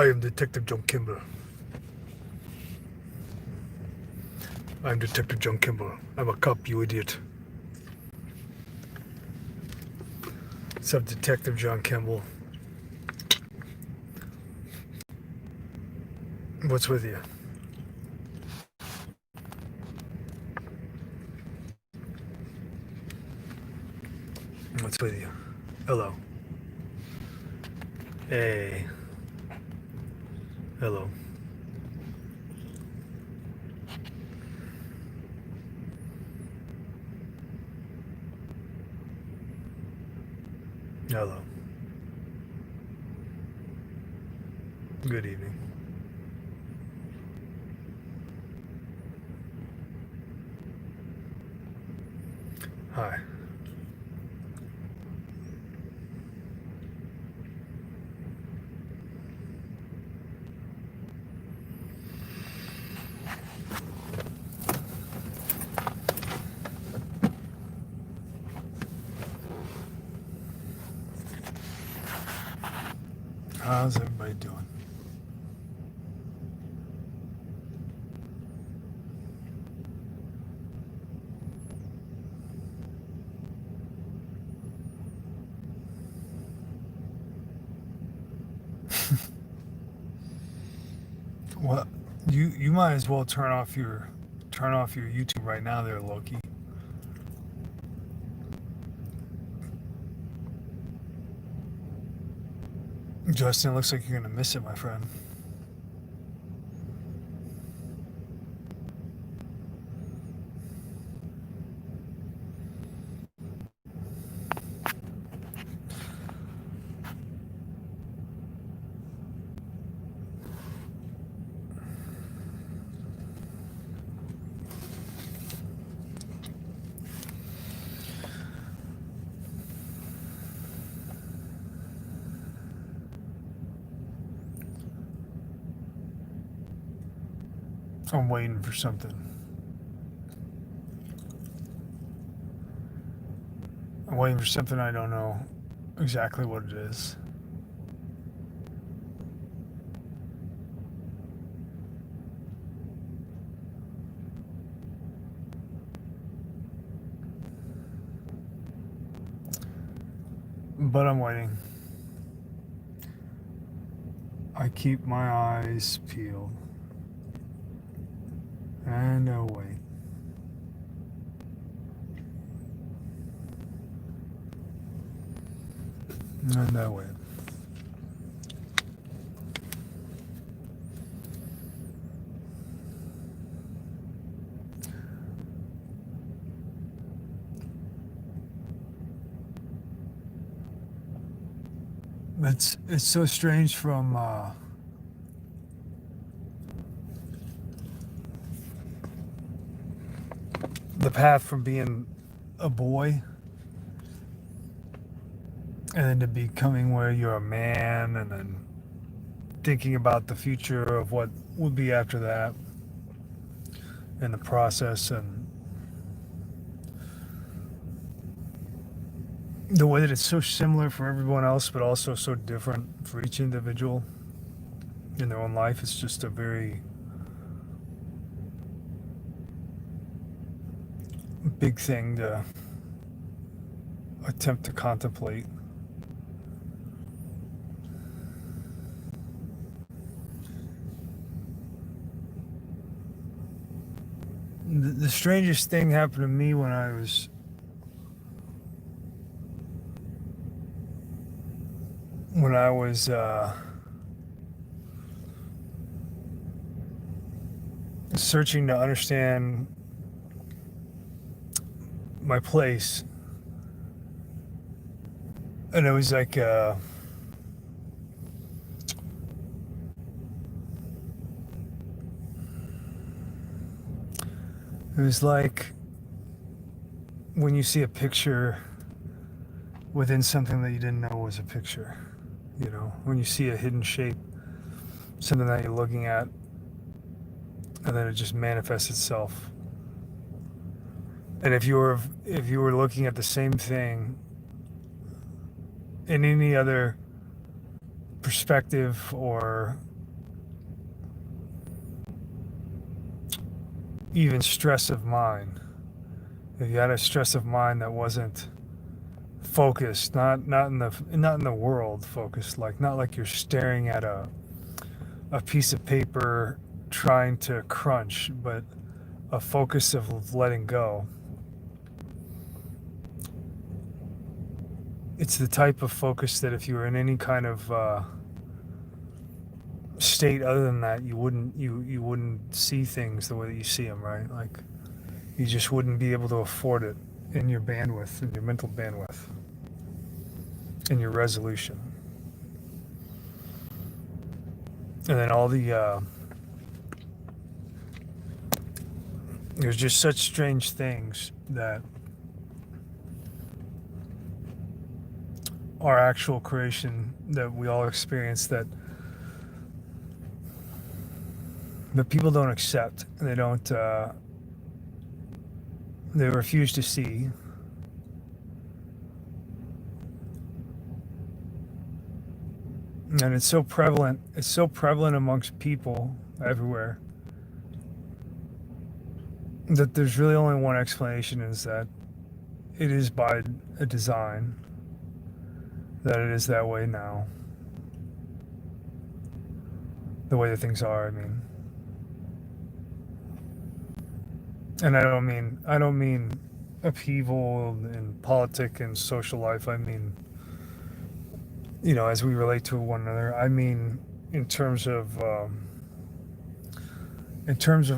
I am Detective John Kimball. I'm Detective John Kimball. I'm a cop, you idiot. What's up, Detective John Kimball? What's with you? What's with you? Hello. Hey. Hello. Hello. Good evening. Hi. How's everybody doing? Well, you might as well turn off your YouTube right now there, Loki. Justin, looks like you're gonna miss it, my friend. I'm waiting for something. I'm waiting for something I don't know exactly what it is. But I'm waiting. I keep my eyes peeled. And I'll wait. And I'll wait. It's so strange from the path from being a boy and then to becoming where you're a man and then thinking about the future of what will be after that in the process, and the way that it's so similar for everyone else but also so different for each individual in their own life. It's just a very big thing to attempt to contemplate. The strangest thing happened to me when I was searching to understand my place, and it was like it was like when you see a picture within something that you didn't know was a picture. You know, when you see a hidden shape, something that you're looking at, and then it just manifests itself. And if you were looking at the same thing in any other perspective or even stress of mind. If you had a stress of mind that wasn't focused, not in the world focused, like not like you're staring at a piece of paper trying to crunch, but a focus of letting go. It's the type of focus that if you were in any kind of state other than that, you wouldn't see things the way that you see them, right? Like you just wouldn't be able to afford it in your bandwidth, in your mental bandwidth, in your resolution. And then all the there's just such strange things that our actual creation that we all experience that people don't accept, and they refuse to see. And it's so prevalent amongst people everywhere that there's really only one explanation, is that it is by a design that it is that way now. The way that things are, I mean. And I don't mean upheaval in politics and social life. I mean, as we relate to one another. I mean, in terms of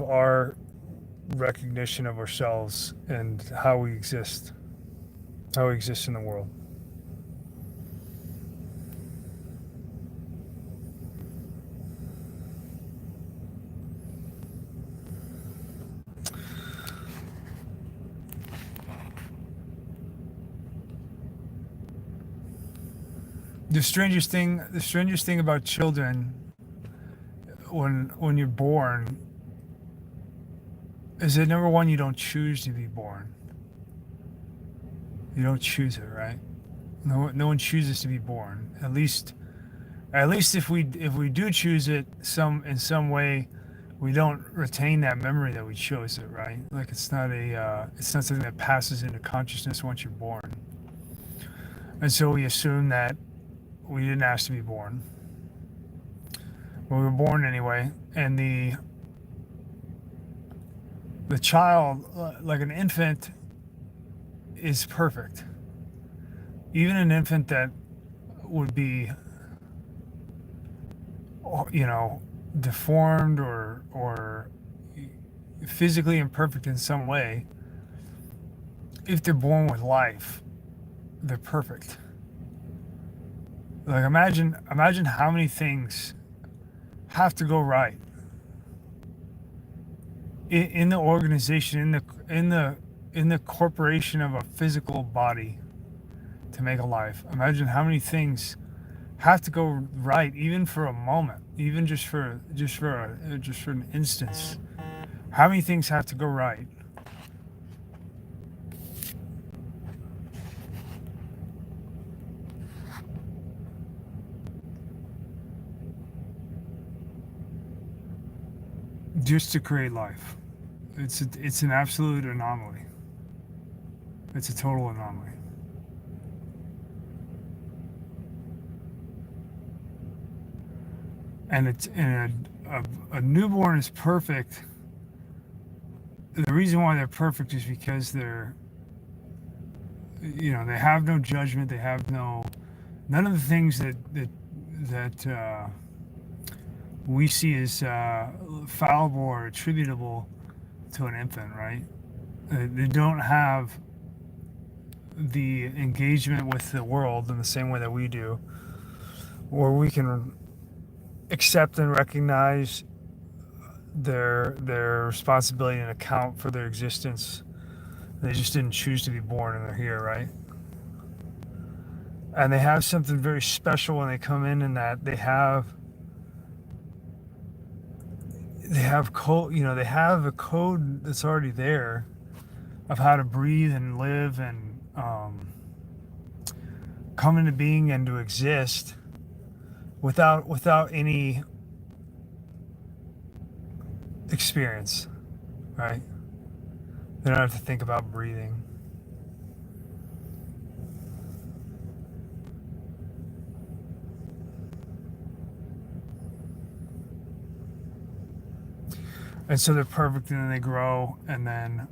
our recognition of ourselves and how we exist in the world. The strangest thing about children when you're born is that, number one, you don't choose to be born. You don't choose it, right? No one chooses to be born. At least if we do choose it in some way, we don't retain that memory that we chose it, right? Like it's not something that passes into consciousness once you're born. And so we assume that we didn't ask to be born. But we were born anyway, and the child, like an infant, is perfect. Even an infant that would be, deformed or physically imperfect in some way, if they're born with life, they're perfect. Like imagine how many things have to go right in the organization, in the corporation of a physical body to make a life. Imagine how many things have to go right, even for a moment, even just for an instance. How many things have to go right? Just to create life. It's an absolute anomaly. It's a total anomaly. And a newborn is perfect. The reason why they're perfect is because they have no judgment. They have none of the things that we see as fallible or attributable to an infant, right? They don't have the engagement with the world in the same way that we do, where we can accept and recognize their responsibility and account for their existence. They just didn't choose to be born, and they're here, right? And they have something very special when they come in that they have code. They have a code that's already there of how to breathe and live and come into being and to exist without any experience. right? They don't have to think about breathing. And so they're perfect, and then they grow, and then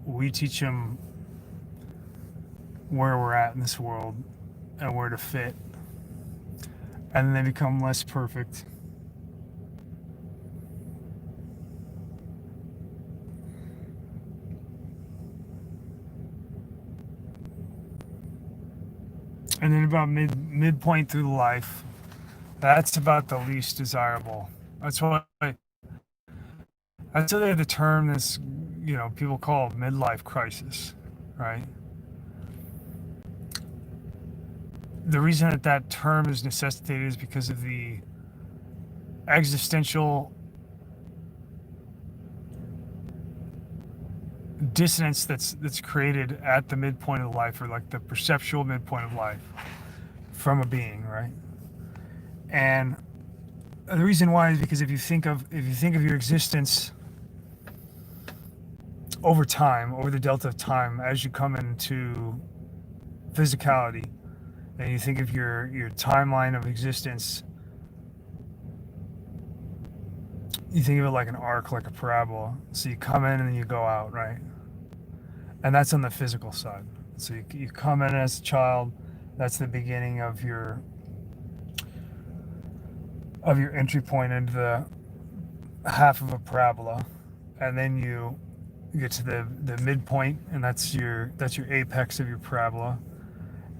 we teach them where we're at in this world and where to fit, and then they become less perfect. And then about midpoint through life, that's about the least desirable. That's why that's why the term this, people call midlife crisis, right? The reason that term is necessitated is because of the existential dissonance that's created at the midpoint of life, or like the perceptual midpoint of life from a being, right? And the reason why is because if you think of your existence over time, over the delta of time, as you come into physicality, and you think of your timeline of existence, you think of it like an arc, like a parabola. So you come in and then you go out, right? And that's on the physical side. So you come in as a child. That's the beginning of your entry point into the half of a parabola, and then you get to the midpoint, and that's your apex of your parabola,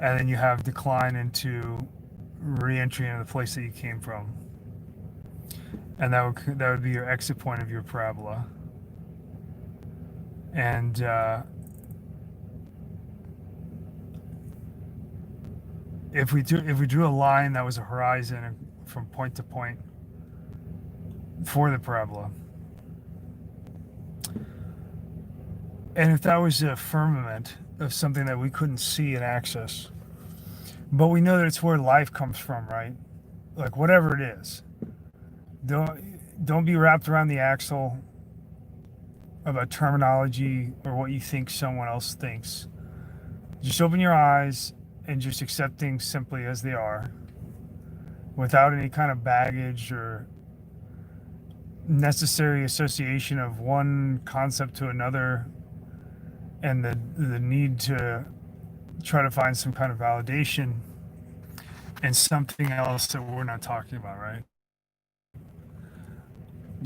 and then you have decline into re-entry into the place that you came from, and that would be your exit point of your parabola. And if we drew a line that was a horizon from point to point for the parabola, and if that was a firmament of something that we couldn't see and access, but we know that it's where life comes from, right? Like whatever it is, don't be wrapped around the axle about terminology or what you think someone else thinks. Just open your eyes and just accept things simply as they are, without any kind of baggage or necessary association of one concept to another, and the need to try to find some kind of validation in something else that we're not talking about, right?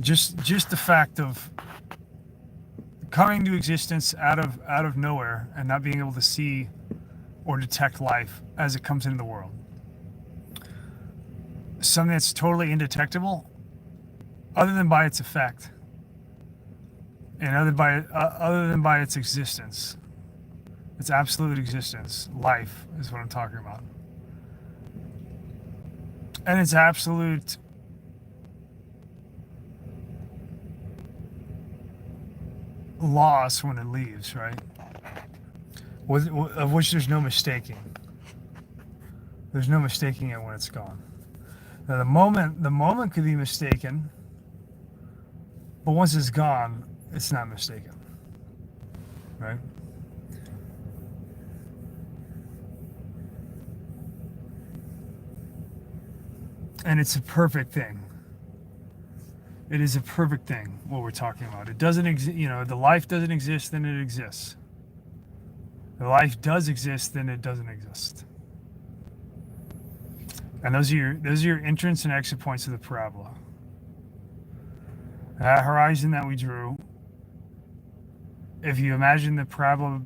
Just the fact of coming to existence out of nowhere and not being able to see or detect life as it comes into the world. Something that's totally indetectable, other than by its effect, and other than by its existence, its absolute existence. Life is what I'm talking about, and its absolute loss when it leaves, right? Of which there's no mistaking. There's no mistaking it when it's gone. Now the moment could be mistaken, but once it's gone, it's not mistaken, right? And it's a perfect thing. It is a perfect thing what we're talking about. It doesn't exist. The life doesn't exist, then it exists. The life does exist, then it doesn't exist. And those are your entrance and exit points of the parabola. That horizon that we drew, if you imagine the parabola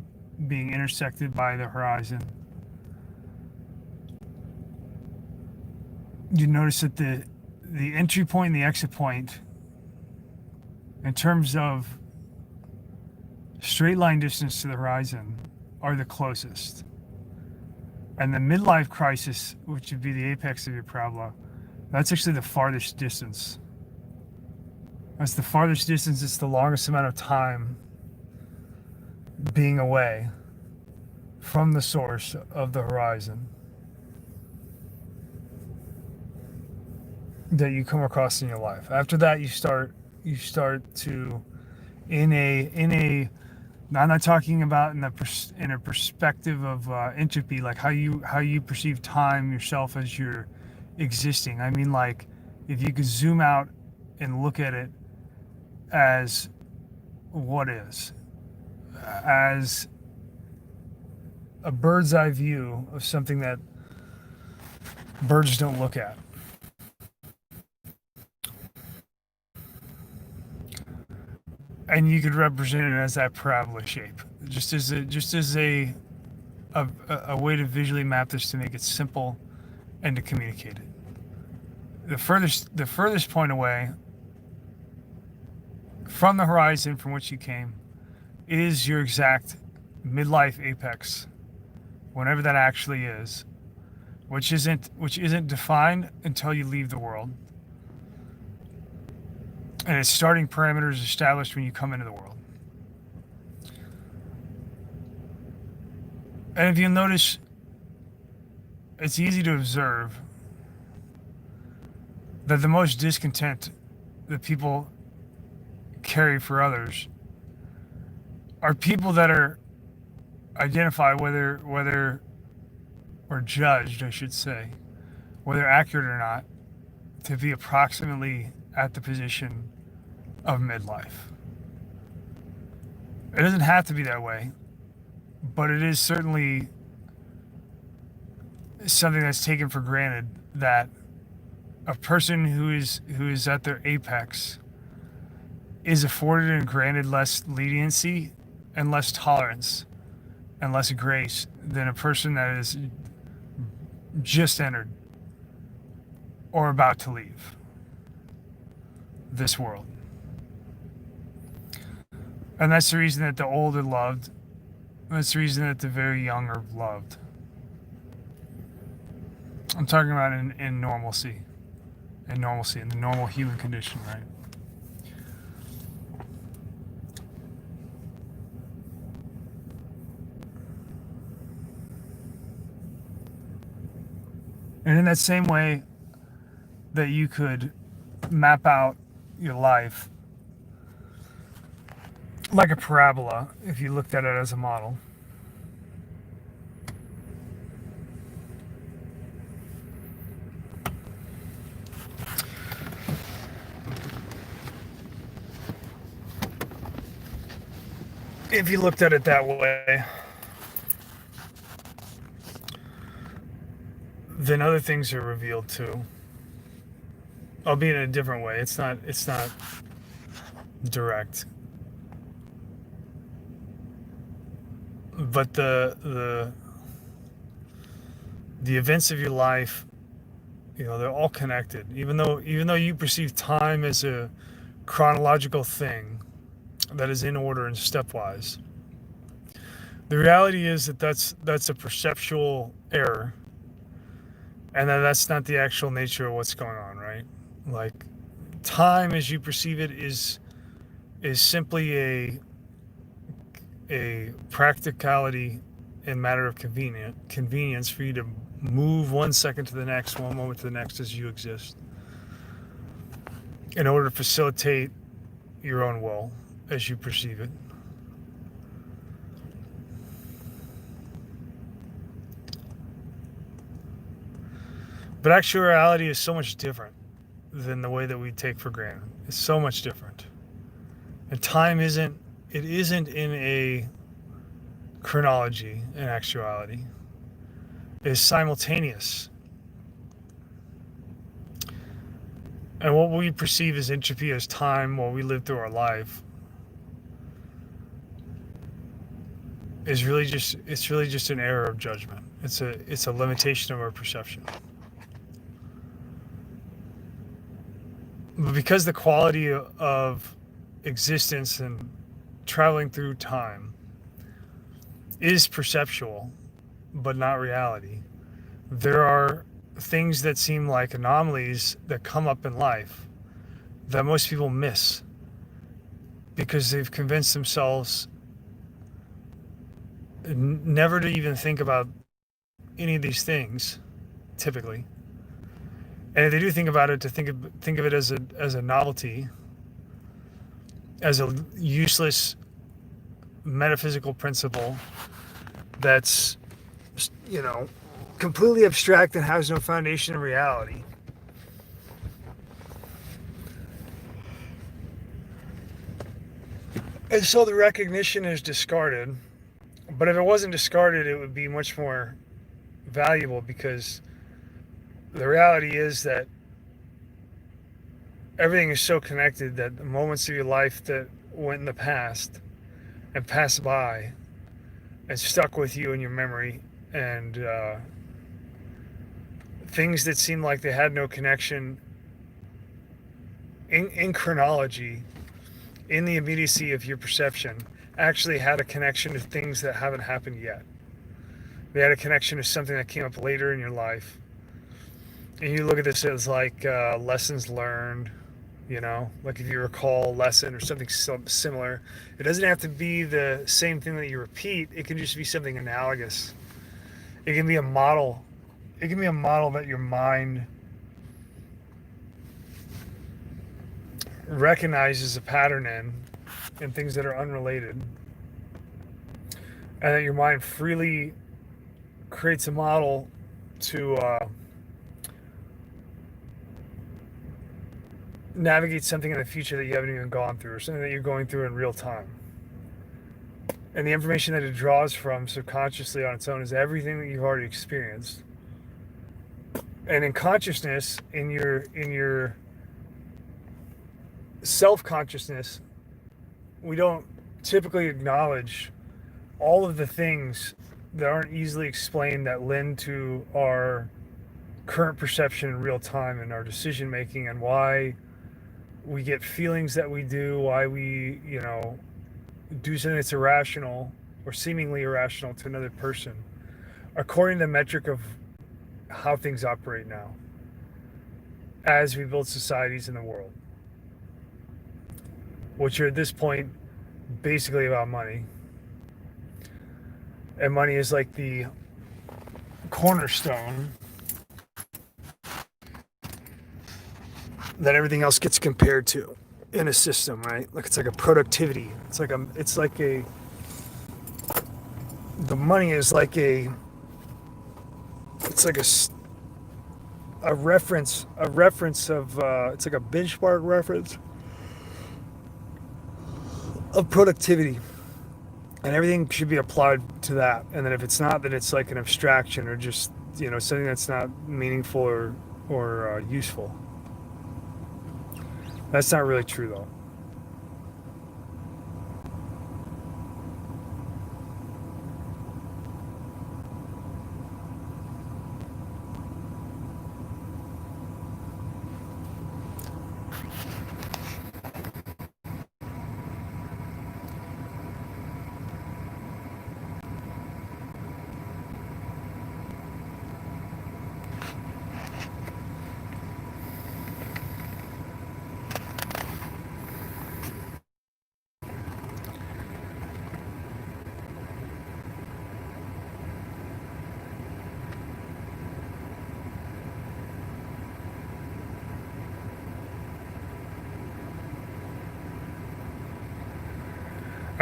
being intersected by the horizon, you notice that the entry point and the exit point, in terms of straight line distance to the horizon, are the closest. And the midlife crisis, which would be the apex of your parabola, that's actually the farthest distance. That's the farthest distance. It's the longest amount of time being away from the source of the horizon that you come across in your life. After that, you start to in a I'm not talking about in a perspective of entropy, like how you perceive time yourself as you're existing. I mean, like, if you could zoom out and look at it as what is, as a bird's eye view of something that birds don't look at. And you could represent it as that parabola shape, just as a way to visually map this, to make it simple and to communicate it. The furthest point away from the horizon from which you came is your exact midlife apex, whenever that actually is, which isn't defined until you leave the world, and its starting parameters established when you come into the world. And if you'll notice, it's easy to observe that the most discontent that people carry for others are people that are identified, whether or judged, I should say, whether accurate or not, to be approximately at the position of midlife. It doesn't have to be that way, but it is certainly something that's taken for granted, that a person who is at their apex is afforded and granted less leniency and less tolerance and less grace than a person that is just entered or about to leave this world. And that's the reason that the old are loved. That's the reason that the very young are loved. I'm talking about in normalcy. In the normal human condition, right? And in that same way that you could map out your life like a parabola, if you looked at it as a model, if you looked at it that way, then other things are revealed too, albeit in a different way. It's not direct, but the events of your life, they're all connected. Even though you perceive time as a chronological thing that is in order and stepwise, the reality is that that's a perceptual error, and that's not the actual nature of what's going on, right? Like, time as you perceive it is simply a practicality and matter of convenience for you to move 1 second to the next, 1 moment to the next as you exist, in order to facilitate your own will as you perceive it. But actuality is so much different than the way that we take for granted. It's so much different. And time isn't in a chronology in actuality. It's simultaneous. And what we perceive as entropy, as time, while we live through our life, is really just an error of judgment. It's a limitation of our perception. But because the quality of existence and traveling through time is perceptual, but not reality, there are things that seem like anomalies that come up in life that most people miss because they've convinced themselves never to even think about any of these things, typically. And if they do think about it, to think of it as a novelty, as a useless metaphysical principle that's, completely abstract and has no foundation in reality. And so the recognition is discarded. But if it wasn't discarded, it would be much more valuable, because the reality is that everything is so connected that the moments of your life that went in the past and passed by and stuck with you in your memory, and things that seemed like they had no connection in chronology, in the immediacy of your perception, actually had a connection to things that haven't happened yet. They had a connection to something that came up later in your life. And you look at this as like lessons learned, like if you recall a lesson or something similar. It doesn't have to be the same thing that you repeat. It can just be something analogous. It can be a model. It can be a model that your mind recognizes a pattern in things that are unrelated. And that your mind freely creates a model to navigate something in the future that you haven't even gone through, or something that you're going through in real time. And the information that it draws from subconsciously on its own is everything that you've already experienced. And in consciousness, in your self-consciousness, we don't typically acknowledge all of the things that aren't easily explained that lend to our current perception in real time and our decision making, and why we get feelings that we do, why we, do something that's irrational or seemingly irrational to another person, according to the metric of how things operate now as we build societies in the world, which are at this point basically about money. And money is like the cornerstone that everything else gets compared to in a system, right? Like it's like a productivity. The money is like a reference of, it's like a benchmark reference of productivity. And everything should be applied to that. And then if it's not, then it's like an abstraction, or just, something that's not meaningful or useful. That's not really true, though.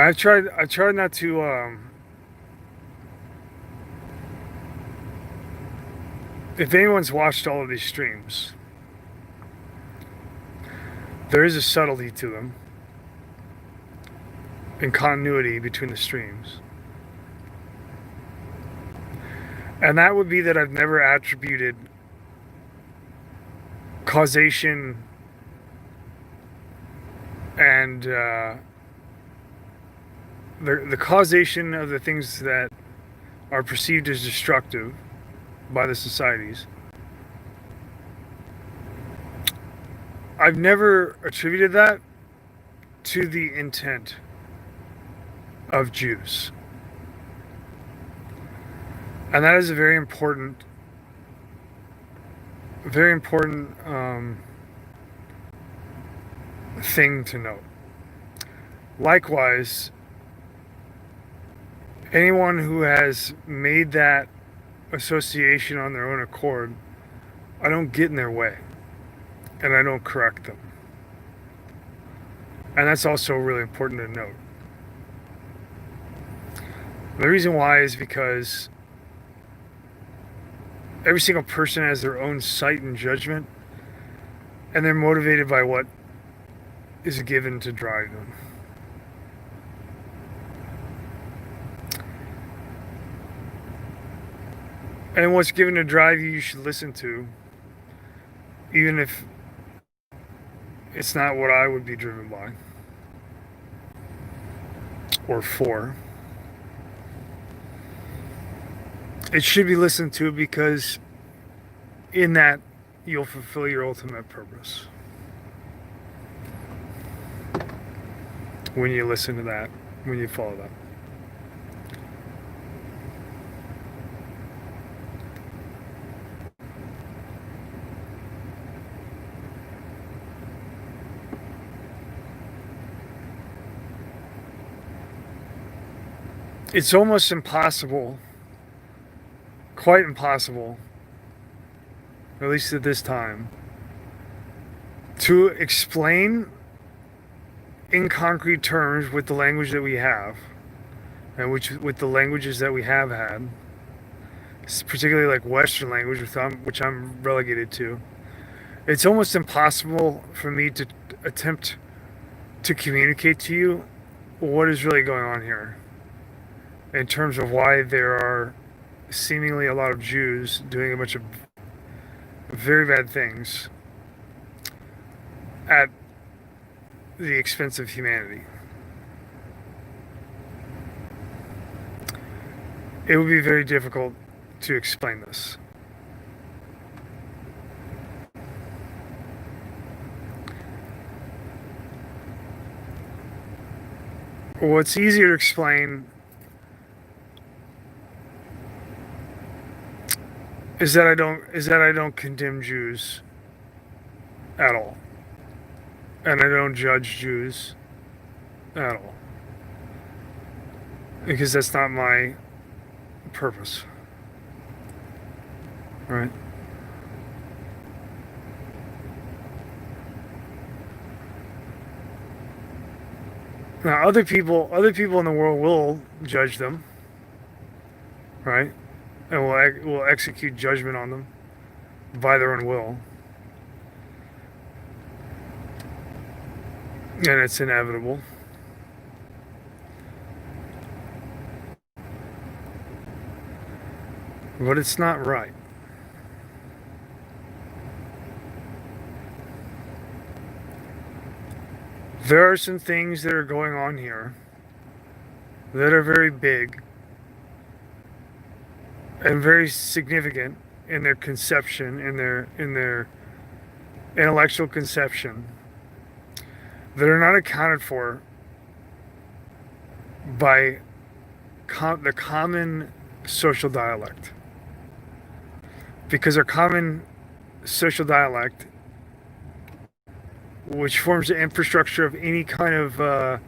I tried not to, if anyone's watched all of these streams, there is a subtlety to them and continuity between the streams. And that would be that I've never attributed causation and the causation of the things that are perceived as destructive by the societies. I've never attributed that to the intent of Jews. And that is a very important thing to note. Likewise, anyone who has made that association on their own accord, I don't get in their way, and I don't correct them. And that's also really important to note. The reason why is because every single person has their own sight and judgment, and they're motivated by what is given to drive them. And what's given to drive you, you should listen to, even if it's not what I would be driven by or for. It should be listened to because in that you'll fulfill your ultimate purpose. When you listen to that, when you follow that. It's almost impossible, quite impossible, at least at this time, to explain in concrete terms with the language that we have, and with the languages that we have had, particularly like Western language, which I'm relegated to. It's almost impossible for me to attempt to communicate to you what is really going on here in terms of why there are seemingly a lot of Jews doing a bunch of very bad things at the expense of humanity. It would be very difficult to explain this. What's easier to explain is that I don't condemn Jews at all. And I don't judge Jews at all. Because that's not my purpose. Right? Now other people in the world will judge them. Right? And will execute judgment on them by their own will. And it's inevitable. But it's not right. There are some things that are going on here that are very big and very significant in their conception, in their intellectual conception, that are not accounted for by the common social dialect. Because our common social dialect, which forms the infrastructure of any kind of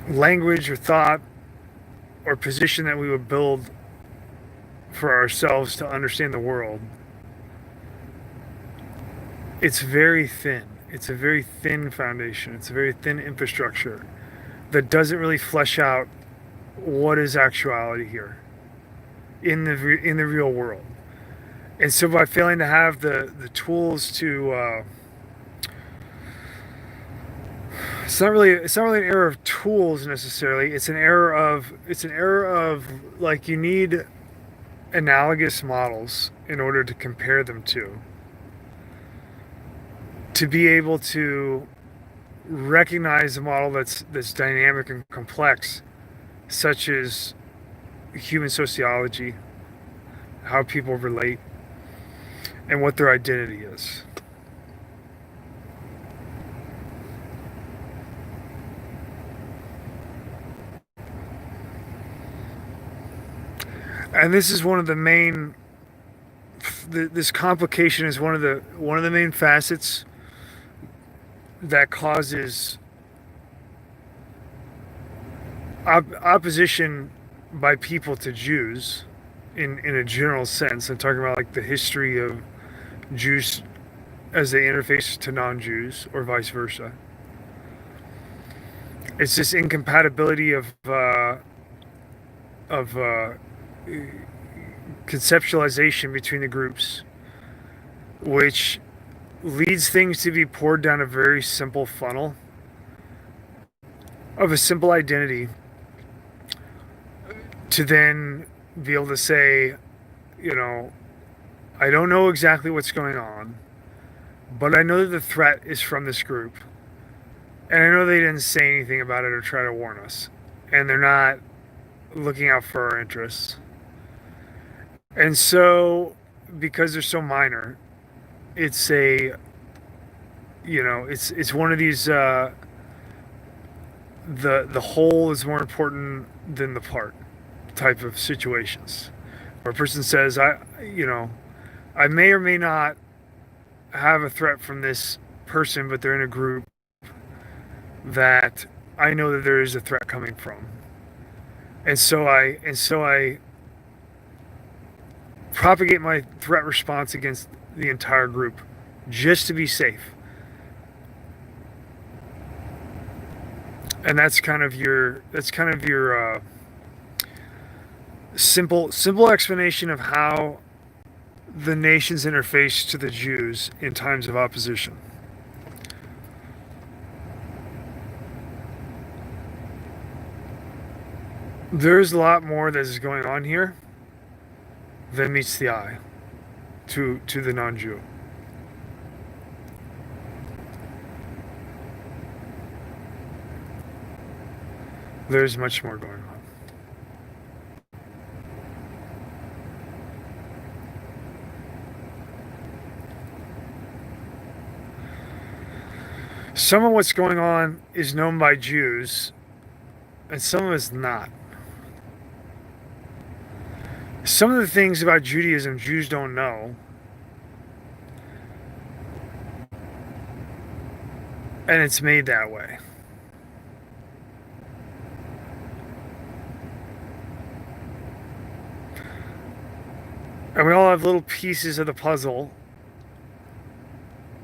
language or thought or position that we would build for ourselves to understand the world, it's very thin. It's a very thin foundation. It's a very thin infrastructure that doesn't really flesh out what is actuality here in the real world. And so by failing to have the tools to it's not really an error of tools necessarily. It's an error of like you need analogous models in order to compare them to be able to recognize a model that's dynamic and complex, such as human sociology, how people relate, and what their identity is. And this is one of the main. This complication is one of the main facets that causes opposition by people to Jews in a general sense. I'm talking about like the history of Jews as they interface to non-Jews or vice versa. It's this incompatibility of conceptualization between the groups, which leads things to be poured down a very simple funnel of a simple identity to then be able to say, I don't know exactly what's going on, but I know that the threat is from this group. And I know they didn't say anything about it or try to warn us. And they're not looking out for our interests. And so, because they're so minor, it's it's one of these, the whole is more important than the part type of situations. Where a person says, I may or may not have a threat from this person, but they're in a group that I know that there is a threat coming from. And so I propagate my threat response against the entire group just to be safe. And that's kind of your simple explanation of how the nations interface to the Jews in times of opposition. There's a lot more that is going on here than meets the eye to the non-Jew. There's much more going on. Some of what's going on is known by Jews, and some of it's not. Some of the things about Judaism Jews don't know, and it's made that way. And we all have little pieces of the puzzle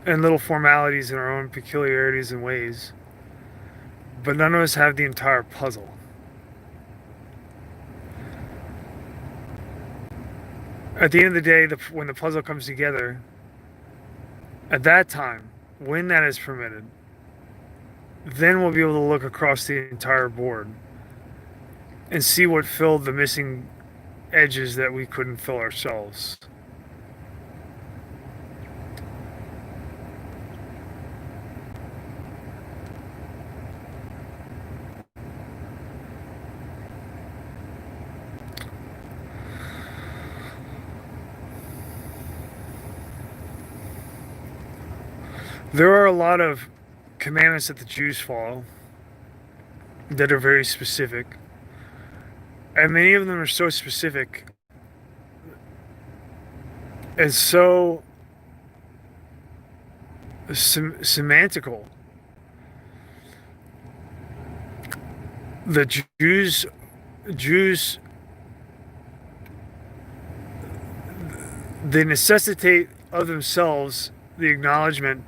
and little formalities in our own peculiarities and ways, but none of us have the entire puzzle. At the end of the day, when the puzzle comes together, at that time, when that is permitted, then we'll be able to look across the entire board and see what filled the missing edges that we couldn't fill ourselves. There are a lot of commandments that the Jews follow that are very specific. And many of them are so specific and so semantical. The Jews, they necessitate of themselves the acknowledgement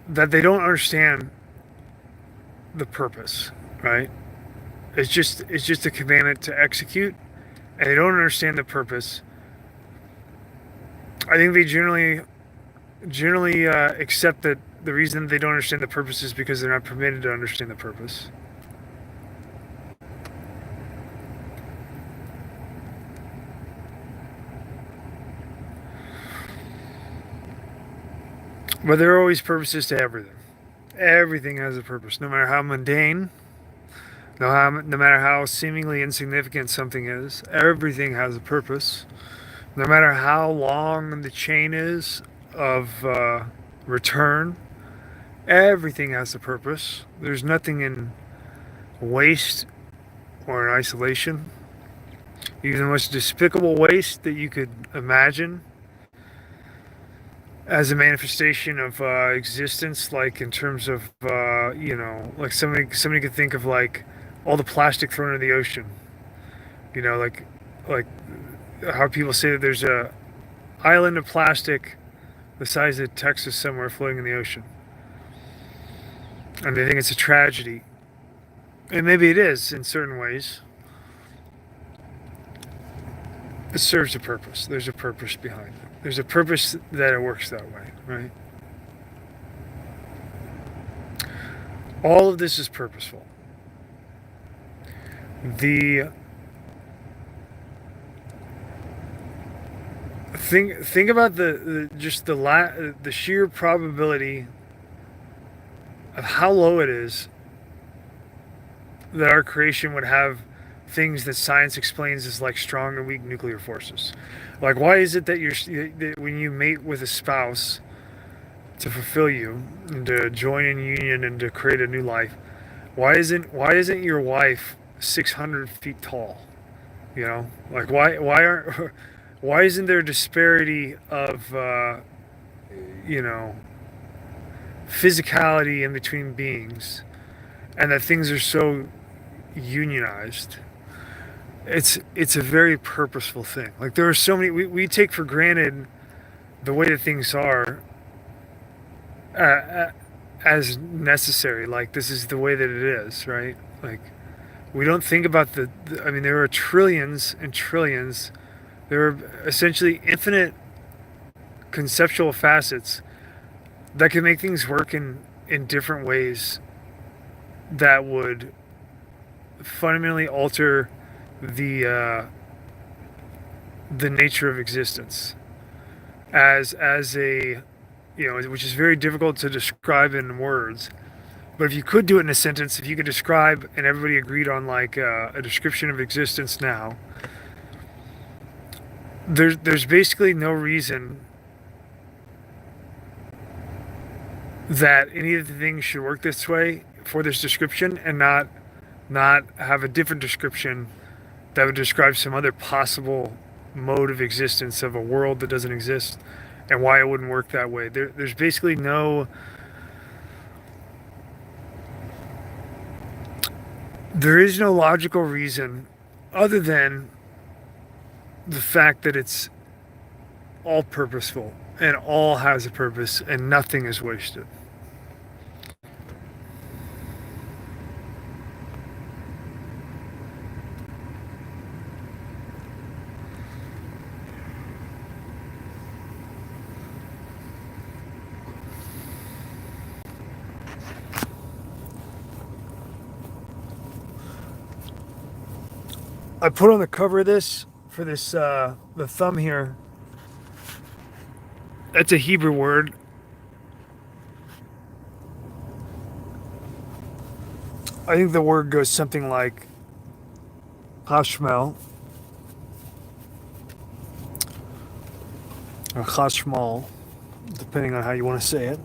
that they don't understand the purpose, right? It's just a commandment to execute, and they don't understand the purpose. I think they generally accept that the reason they don't understand the purpose is because they're not permitted to understand the purpose. But there are always purposes to everything. Everything has a purpose, no matter how mundane, no matter how seemingly insignificant something is. Everything has a purpose. No matter how long the chain is of return, everything has a purpose. There's nothing in waste or in isolation. Even the most despicable waste that you could imagine as a manifestation of existence, like in terms of like somebody could think of like all the plastic thrown in the ocean, like how people say that there's a island of plastic the size of Texas somewhere floating in the ocean. And they think it's a tragedy. And maybe it is in certain ways. It serves a purpose. There's a purpose behind it. There's a purpose that it works that way, right? All of this is purposeful. The think about the sheer probability of how low it is that our creation would have things that science explains as like strong and weak nuclear forces. Like, why is it that that when you mate with a spouse to fulfill you and to join in union and to create a new life, why isn't your wife 600 feet tall? You know, like why isn't there a disparity of physicality in between beings, and that things are so unionized? It's a very purposeful thing. Like, there are so many we take for granted the way that things are as necessary. Like, this is the way that it is, right? Like, we don't think about I mean, there are trillions and trillions. There are essentially infinite conceptual facets that can make things work in different ways that would fundamentally alter the nature of existence as a, which is very difficult to describe in words. But if you could do it in a sentence, if you could describe, and everybody agreed on like a description of existence now, there's basically no reason that any of the things should work this way for this description and not have a different description that would describe some other possible mode of existence of a world that doesn't exist and why it wouldn't work that way. There's basically there is no logical reason other than the fact that it's all purposeful and all has a purpose and nothing is wasted. I put on the cover of this for this the thumb here. That's a Hebrew word. I think the word goes something like Hashmel or Chashmal, depending on how you want to say it.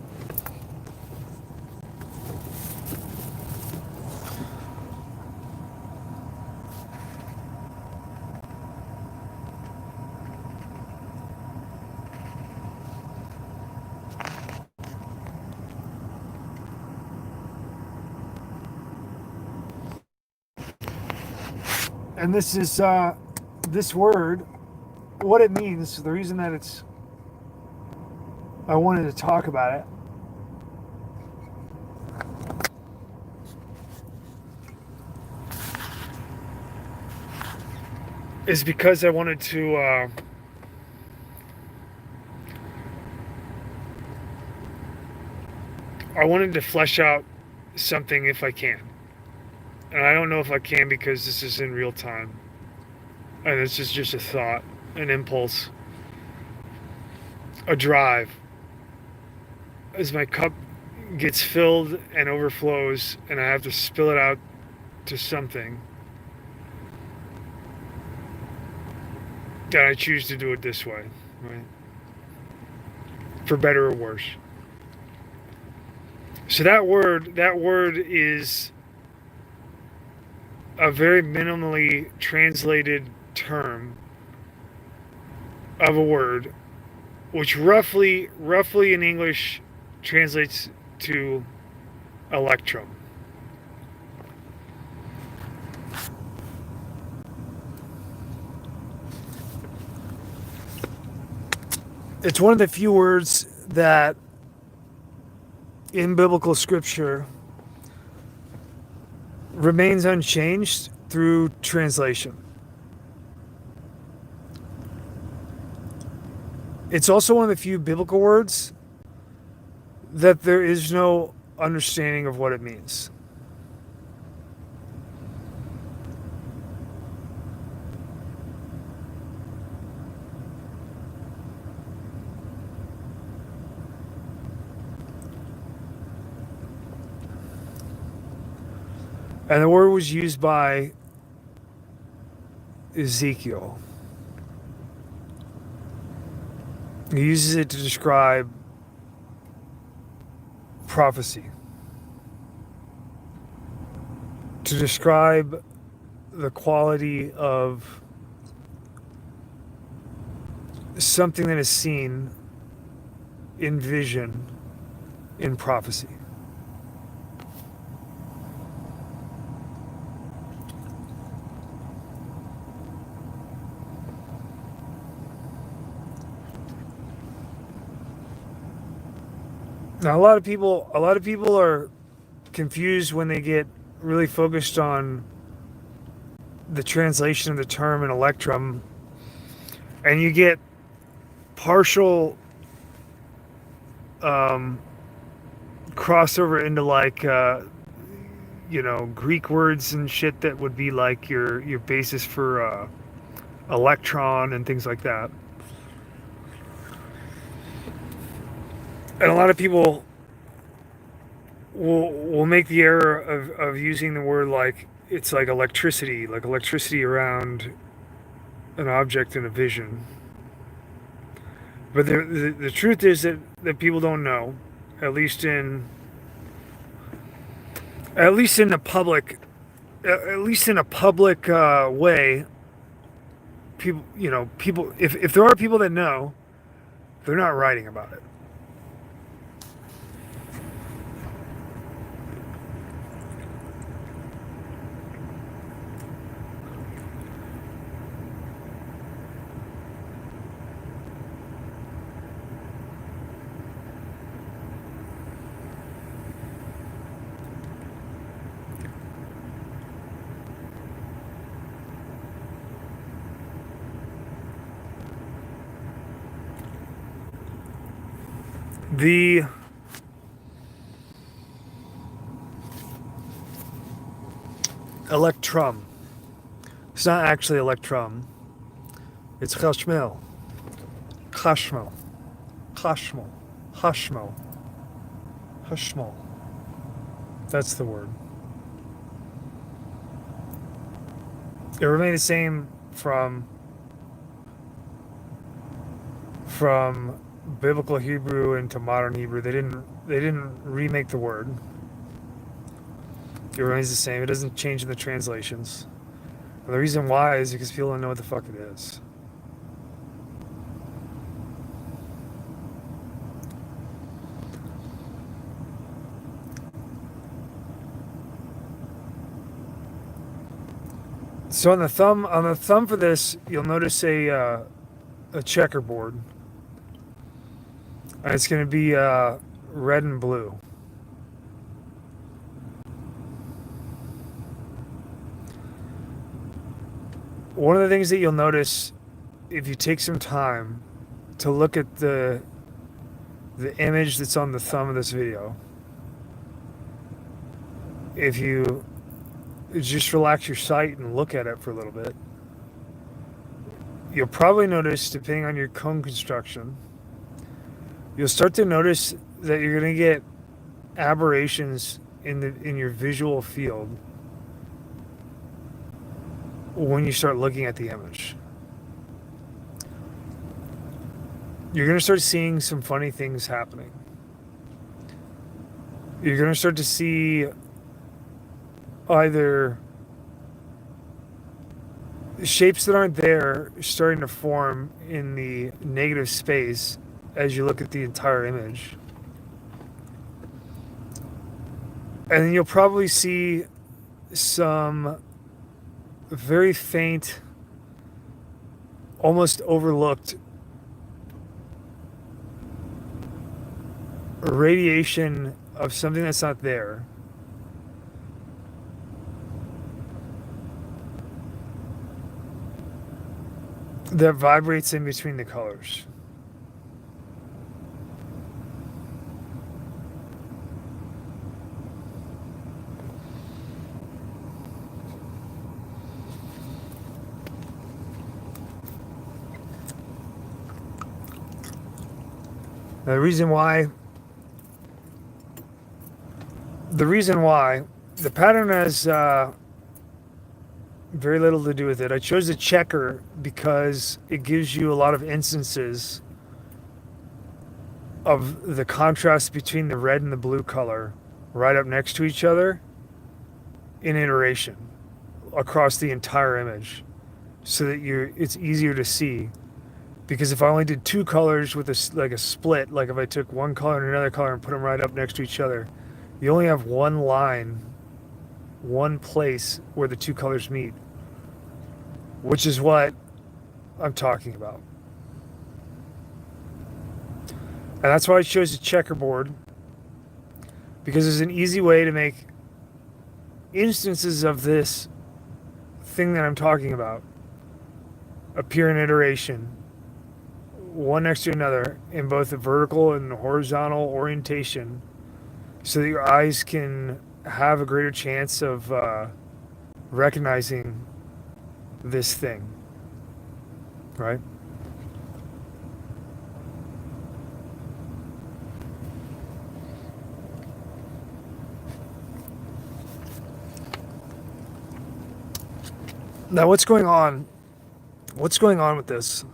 And this is this word, what it means, the reason that I wanted to talk about it is because I wanted to flesh out something if I can. And I don't know if I can because this is in real time. And this is just a thought, an impulse, a drive. As my cup gets filled and overflows and I have to spill it out to something, then I choose to do it this way, right? For better or worse. So that word is a very minimally translated term of a word, which roughly in English translates to electrum. It's one of the few words that in biblical scripture remains unchanged through translation. It's also one of the few biblical words that there is no understanding of what it means. And the word was used by Ezekiel. He uses it to describe prophecy, to describe the quality of something that is seen in vision in prophecy. Now, a lot of people are confused when they get really focused on the translation of the term in electrum, and you get partial crossover into like Greek words and shit that would be like your basis for electron and things like that. And a lot of people will make the error of using the word like it's like electricity around an object in a vision. But the truth is that people don't know, at least in a public way. People, if there are people that know, they're not writing about it. The electrum. It's not actually electrum. It's chashmel. Chashmel. Chashmel. Hashmel. Hashmel. That's the word. It remained the same from biblical Hebrew into modern Hebrew. They didn't remake the word. It remains the same. It doesn't change in the translations. And the reason why is because people don't know what the fuck it is. So on the thumb for this, you'll notice a checkerboard. And it's going to be red and blue. One of the things that you'll notice if you take some time to look at the image that's on the thumb of this video, if you just relax your sight and look at it for a little bit, you'll probably notice, depending on your cone construction, you'll start to notice that you're going to get aberrations in your visual field when you start looking at the image. You're going to start seeing some funny things happening. You're going to start to see either shapes that aren't there starting to form in the negative space as you look at the entire image. And then you'll probably see some very faint, almost overlooked radiation of something that's not there that vibrates in between the colors. The reason why the pattern has very little to do with it. I chose the checker because it gives you a lot of instances of the contrast between the red and the blue color right up next to each other in iteration across the entire image, so that it's easier to see. Because if I only did two colors with a split, like if I took one color and another color and put them right up next to each other, you only have one line, one place where the two colors meet, which is what I'm talking about. And that's why I chose a checkerboard, because there's an easy way to make instances of this thing that I'm talking about appear in iteration, one next to another, in both the vertical and the horizontal orientation, so that your eyes can have a greater chance of recognizing this thing, right? Now, what's going on with this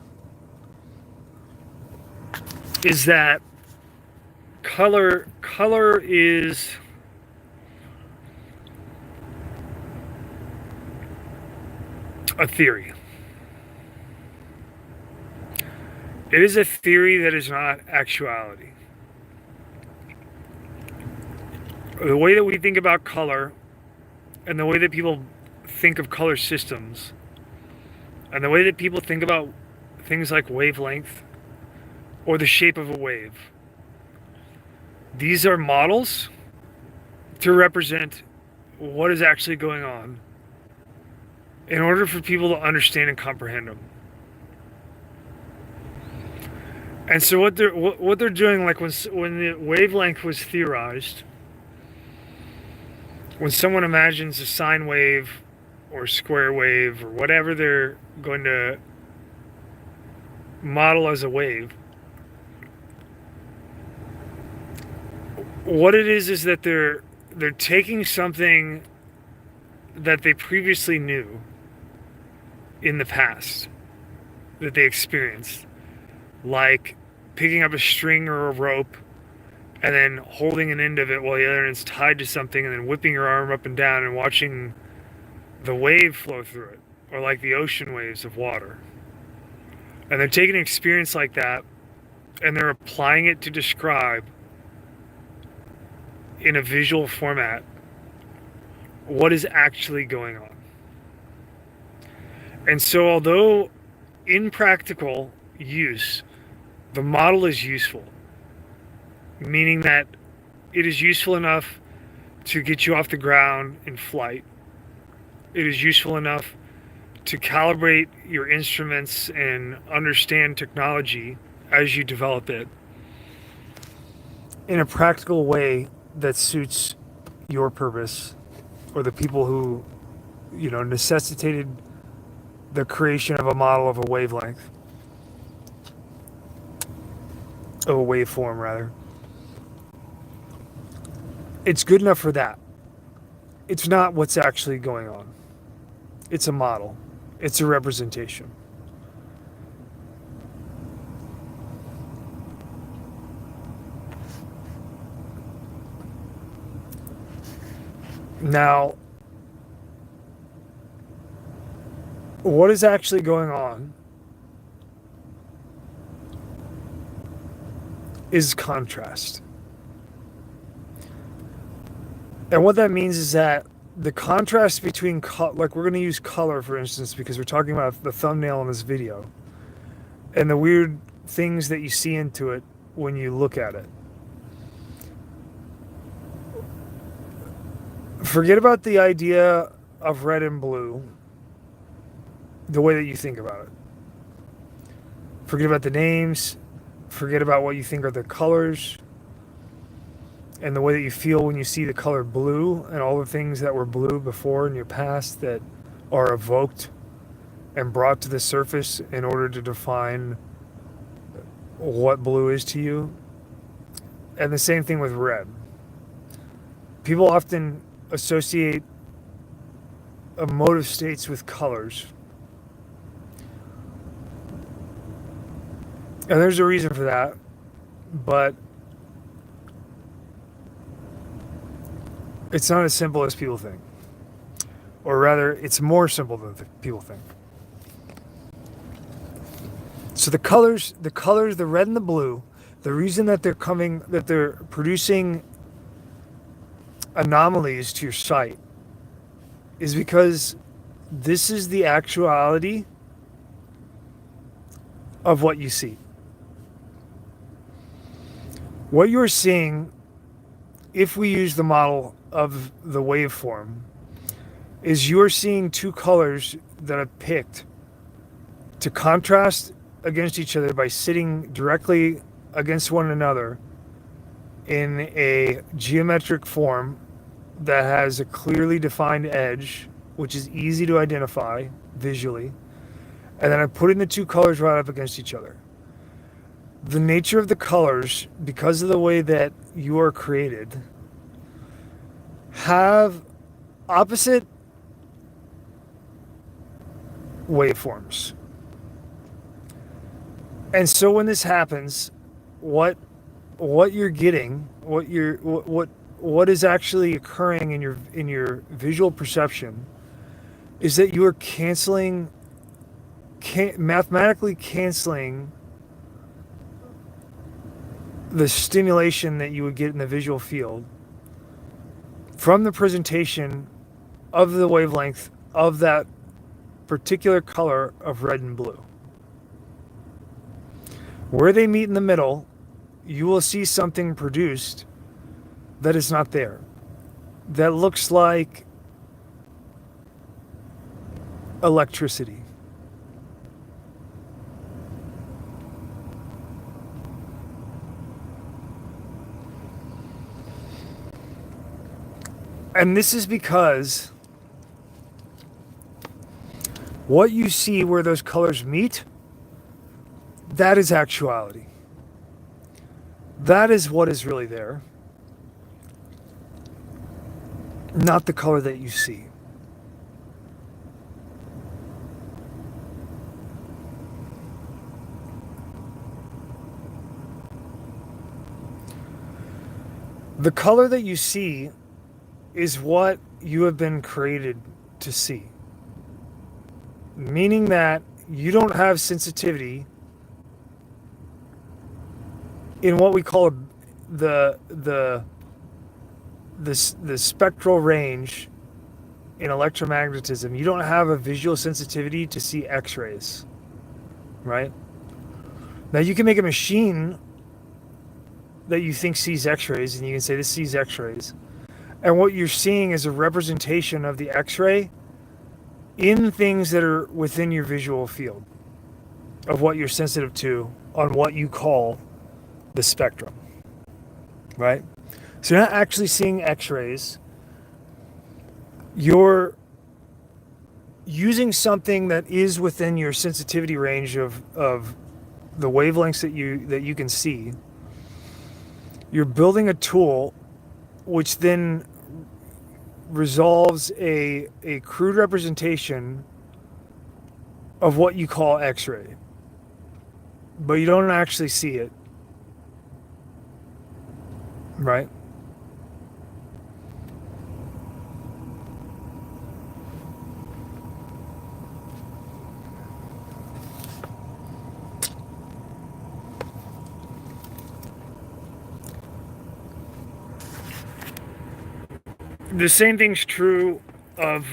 is that color is a theory. It is a theory that is not actuality. The way that we think about color and the way that people think of color systems and the way that people think about things like wavelength or the shape of a wave, these are models to represent what is actually going on in order for people to understand and comprehend them. And so what they're doing, like when the wavelength was theorized, when someone imagines a sine wave or square wave or whatever they're going to model as a wave, what it is that they're taking something that they previously knew in the past, that they experienced, like picking up a string or a rope and then holding an end of it while the other end's tied to something, and then whipping your arm up and down and watching the wave flow through it, or like the ocean waves of water. And they're taking an experience like that and they're applying it to describe in a visual format what is actually going on. And so although in practical use, the model is useful, meaning that it is useful enough to get you off the ground in flight. It is useful enough to calibrate your instruments and understand technology as you develop it in a practical way that suits your purpose, or the people who, necessitated the creation of a model of a wavelength, of a waveform rather. It's good enough for that. It's not what's actually going on. It's a model. It's a representation. Now, what is actually going on is contrast. And what that means is that the contrast between, like we're going to use color, for instance, because we're talking about the thumbnail in this video, and the weird things that you see into it when you look at it. Forget about the idea of red and blue, the way that you think about it. Forget about the names. Forget about what you think are the colors and the way that you feel when you see the color blue and all the things that were blue before in your past that are evoked and brought to the surface in order to define what blue is to you. And the same thing with red. People often associate emotive states with colors. And there's a reason for that, but it's not as simple as people think. Or rather, it's more simple than people think. So the colors, the red and the blue, the reason that they're producing anomalies to your sight is because this is the actuality of what you see. What you're seeing, if we use the model of the waveform, is you're seeing two colors that are picked to contrast against each other by sitting directly against one another in a geometric form that has a clearly defined edge, which is easy to identify visually. And then I'm putting the two colors right up against each other. The nature of the colors, because of the way that you are created, have opposite waveforms. And so when this happens, what you're getting, what is actually occurring in your visual perception is that you are mathematically canceling the stimulation that you would get in the visual field from the presentation of the wavelength of that particular color of red and blue. Where they meet in the middle, you will see something produced that is not there. That looks like electricity. And this is because what you see where those colors meet, that is actuality. That is what is really there, not the color that you see. The color that you see is what you have been created to see. Meaning that you don't have sensitivity in what we call the spectral range in electromagnetism. You don't have a visual sensitivity to see X-rays, right? Now you can make a machine that you think sees X-rays, and you can say this sees X-rays. And what you're seeing is a representation of the X-ray in things that are within your visual field of what you're sensitive to on what you call the spectrum, right? So you're not actually seeing X-rays. You're using something that is within your sensitivity range of the wavelengths that you can see. You're building a tool which then resolves a crude representation of what you call X-ray, but you don't actually see it, right? The same thing's true of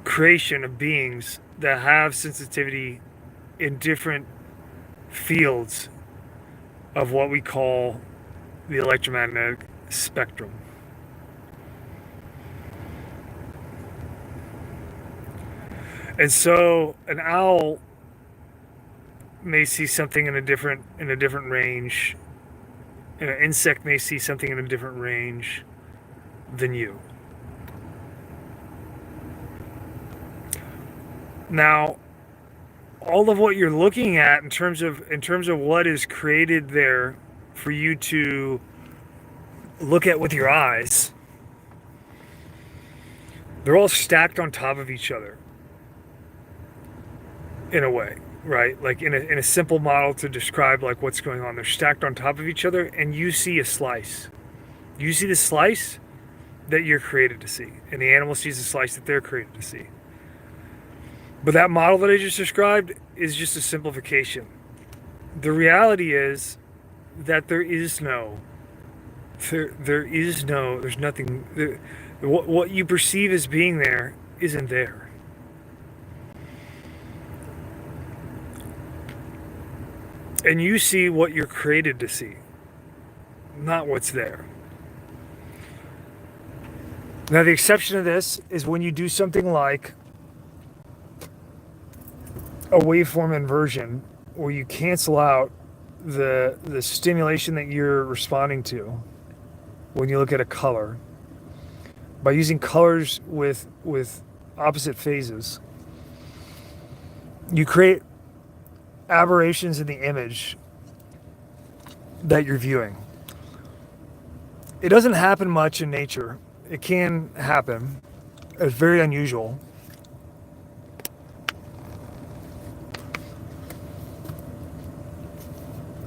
creation of beings that have sensitivity in different fields of what we call the electromagnetic spectrum. And so an owl may see something in a different range, and an insect may see something in a different range than you. Now, all of what you're looking at in terms of what is created there for you to look at with your eyes, they're all stacked on top of each other in a way, right? Like in a simple model to describe like what's going on. They're stacked on top of each other, and you see a slice. You see the slice that you're created to see, and the animal sees the slice that they're created to see. But that model that I just described is just a simplification. The reality is that there's nothing. What you perceive as being there isn't there. And you see what you're created to see, not what's there. Now, the exception of this is when you do something like a waveform inversion, where you cancel out the stimulation that you're responding to when you look at a color by using colors with opposite phases. You create aberrations in the image that you're viewing. It doesn't happen much in nature. It can happen. It's very unusual.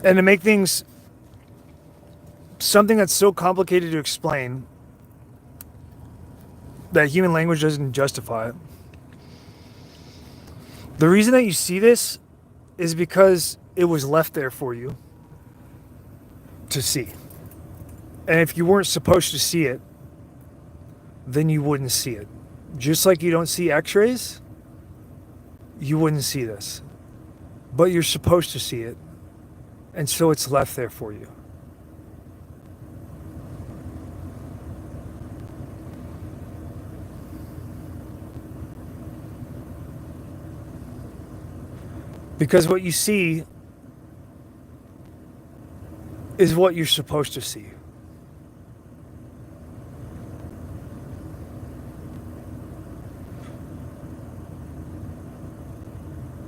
And to make things something that's so complicated to explain that human language doesn't justify it. The reason that you see this is because it was left there for you to see. And if you weren't supposed to see it, then you wouldn't see it. Just like you don't see x-rays, you wouldn't see this. But you're supposed to see it. And so it's left there for you. Because what you see is what you're supposed to see.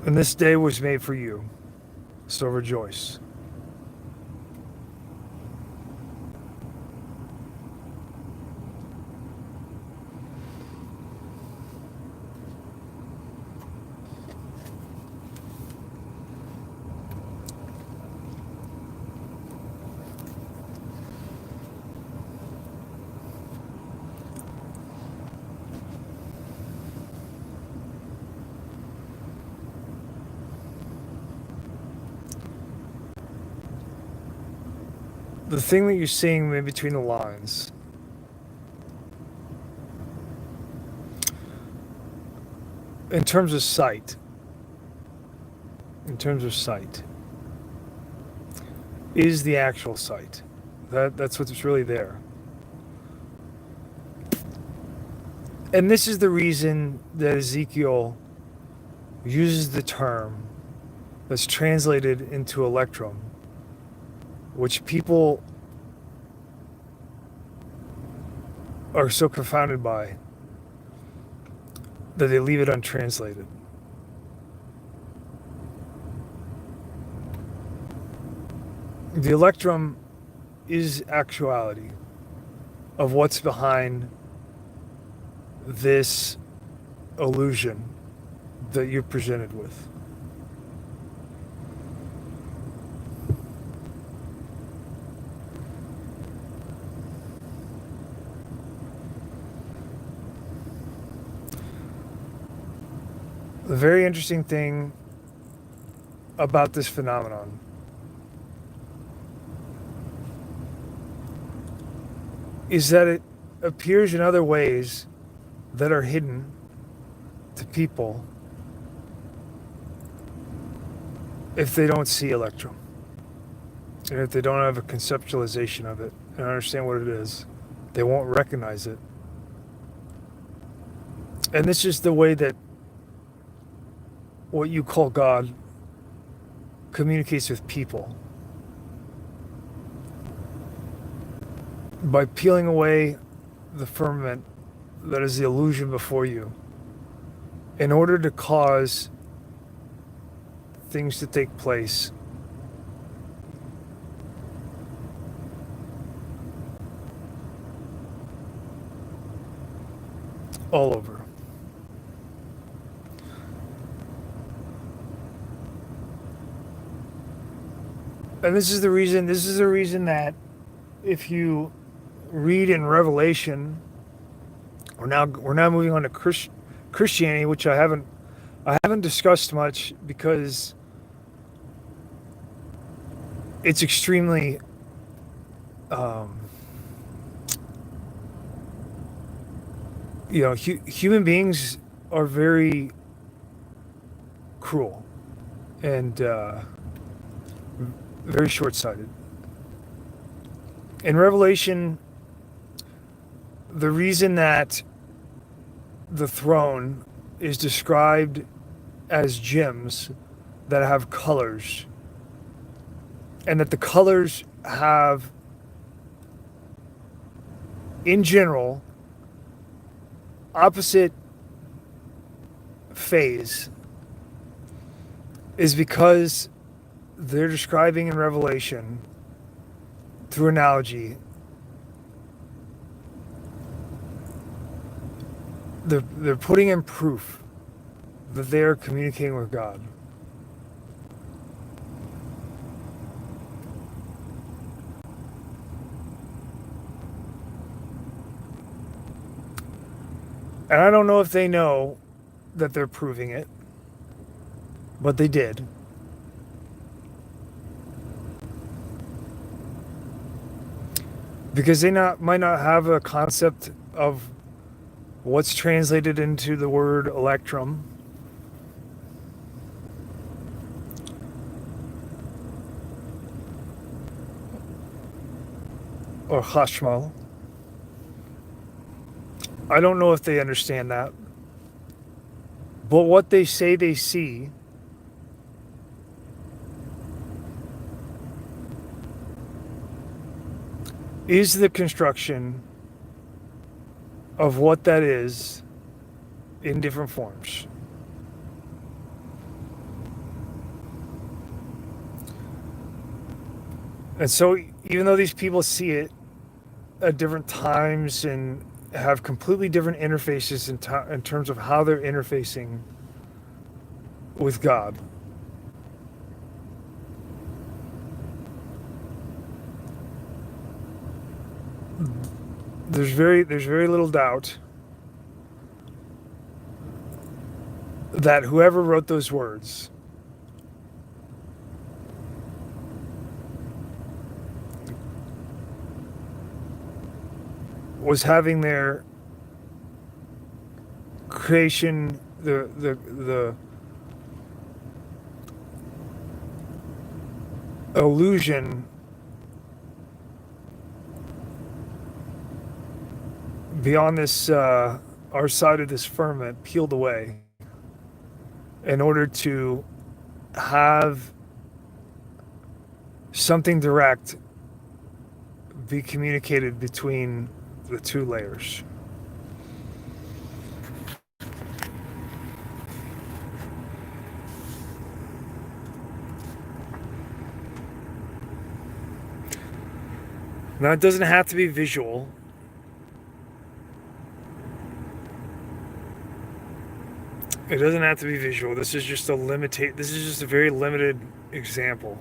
And this day was made for you, so rejoice. The thing that you're seeing in between the lines in terms of sight is the actual sight. That's what's really there. And this is the reason that Ezekiel uses the term that's translated into electrum, which people are so confounded by that they leave it untranslated. The electrum is actuality of what's behind this illusion that you're presented with. The very interesting thing about this phenomenon is that it appears in other ways that are hidden to people if they don't see electrum, and if they don't have a conceptualization of it and understand what it is, they won't recognize it. And this is the way that what you call God communicates with people by peeling away the firmament that is the illusion before you in order to cause things to take place. All over. And this is the reason that if you read in Revelation, we're now moving on to Christianity, which I haven't discussed much because it's extremely human beings are very cruel and very short-sighted. In Revelation, the reason that the throne is described as gems that have colors, and that the colors have, in general, opposite phase, is because they're describing in Revelation, through analogy, they're putting in proof that they are communicating with God. And I don't know if they know that they're proving it, but they did. Because they might not have a concept of what's translated into the word electrum. Or chashmal. I don't know if they understand that. But what they say they see is the construction of what that is in different forms. And so even though these people see it at different times and have completely different interfaces in terms of how they're interfacing with God, there's very little doubt that whoever wrote those words was having their creation, the illusion beyond this our side of this firmament peeled away in order to have something direct be communicated between the two layers. Now, it doesn't have to be visual. It doesn't have to be visual. This is just a very limited example.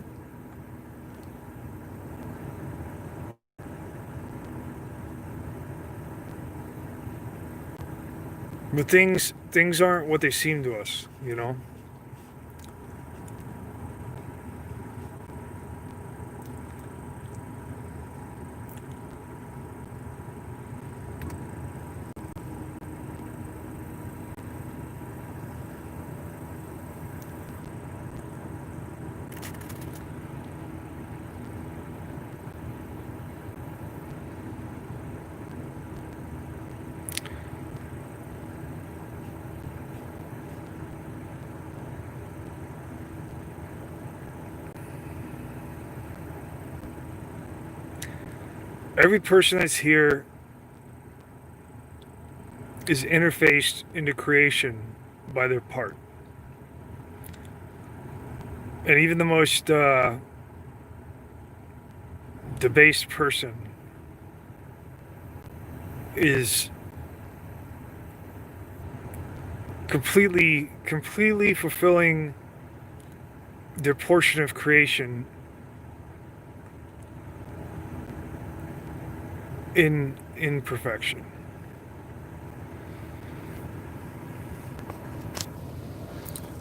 But things aren't what they seem to us, you know? Every person that's here is interfaced into creation by their part. And even the most debased person is completely fulfilling their portion of creation in perfection.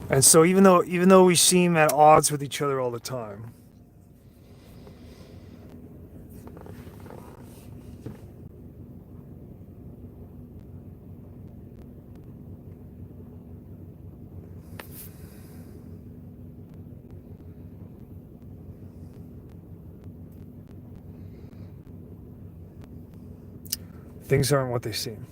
And so even though we seem at odds with each other all the time, things aren't what they seem.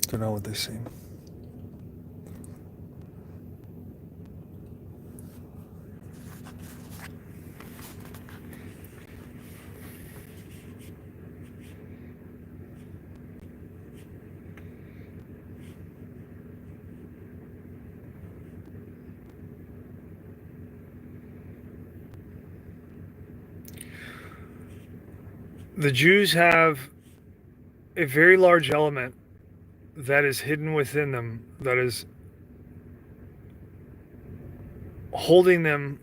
They're not what they seem. The Jews have a very large element that is hidden within them, that is holding them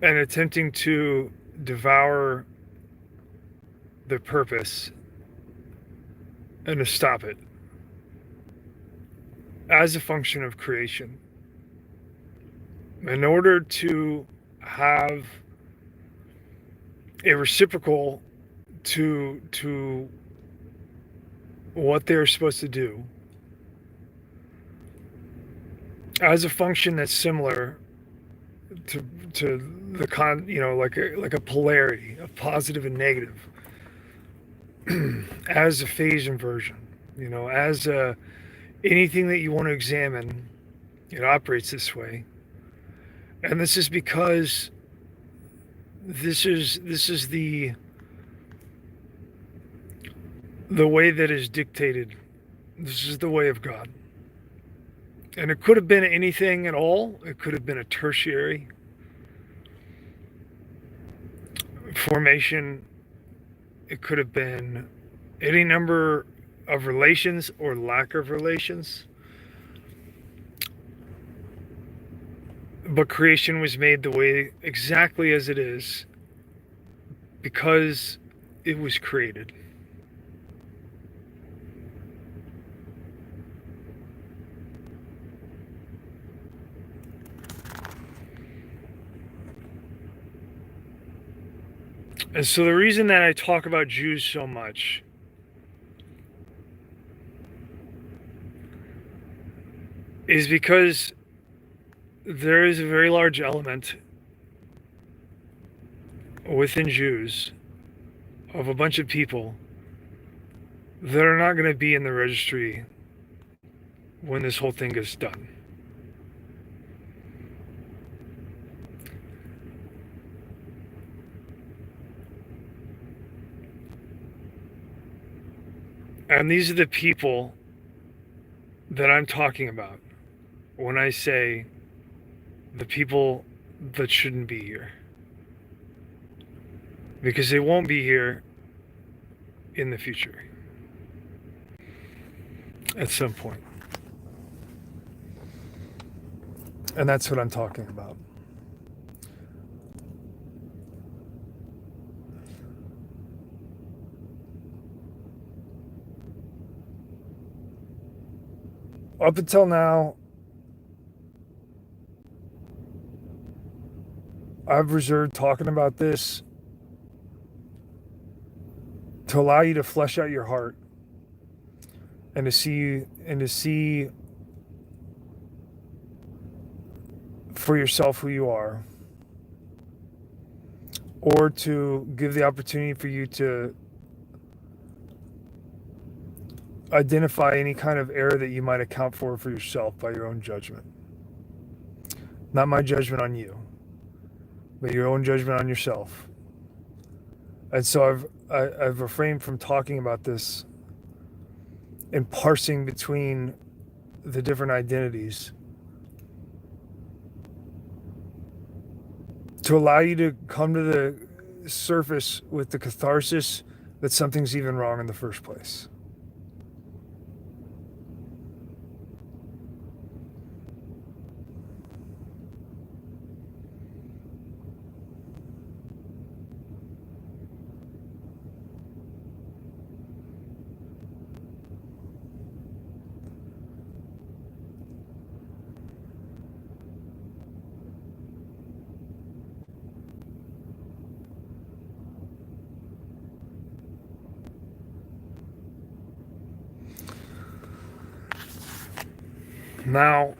and attempting to devour their purpose and to stop it as a function of creation. In order to have a reciprocal to what they're supposed to do, as a function that's similar to the like a polarity of positive and negative, as a phase inversion, as anything that you want to examine, it operates this way. And this is because this is the way that is dictated. This is the way of God. And it could have been anything at all. It could have been a tertiary formation. It could have been any number of relations or lack of relations. But creation was made the way exactly as it is because it was created. And so the reason that I talk about Jews so much is because there is a very large element within Jews of a bunch of people that are not going to be in the registry when this whole thing gets done. And these are the people that I'm talking about when I say the people that shouldn't be here. Because they won't be here in the future. At some point. And that's what I'm talking about. Up until now, I've reserved talking about this to allow you to flesh out your heart and to see for yourself who you are, or to give the opportunity for you to identify any kind of error that you might account for yourself by your own judgment. Not my judgment on you, but your own judgment on yourself. And so I've refrained from talking about this and parsing between the different identities to allow you to come to the surface with the catharsis that something's even wrong in the first place. Now,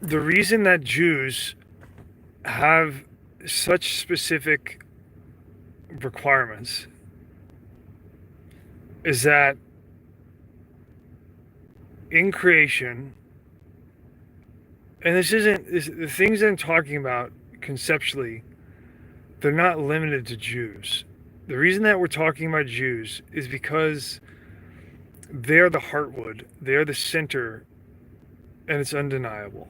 the reason that Jews have such specific requirements is that in creation, and the things that I'm talking about conceptually, they're not limited to Jews. The reason that we're talking about Jews is because they're the heartwood, they're the center, and it's undeniable.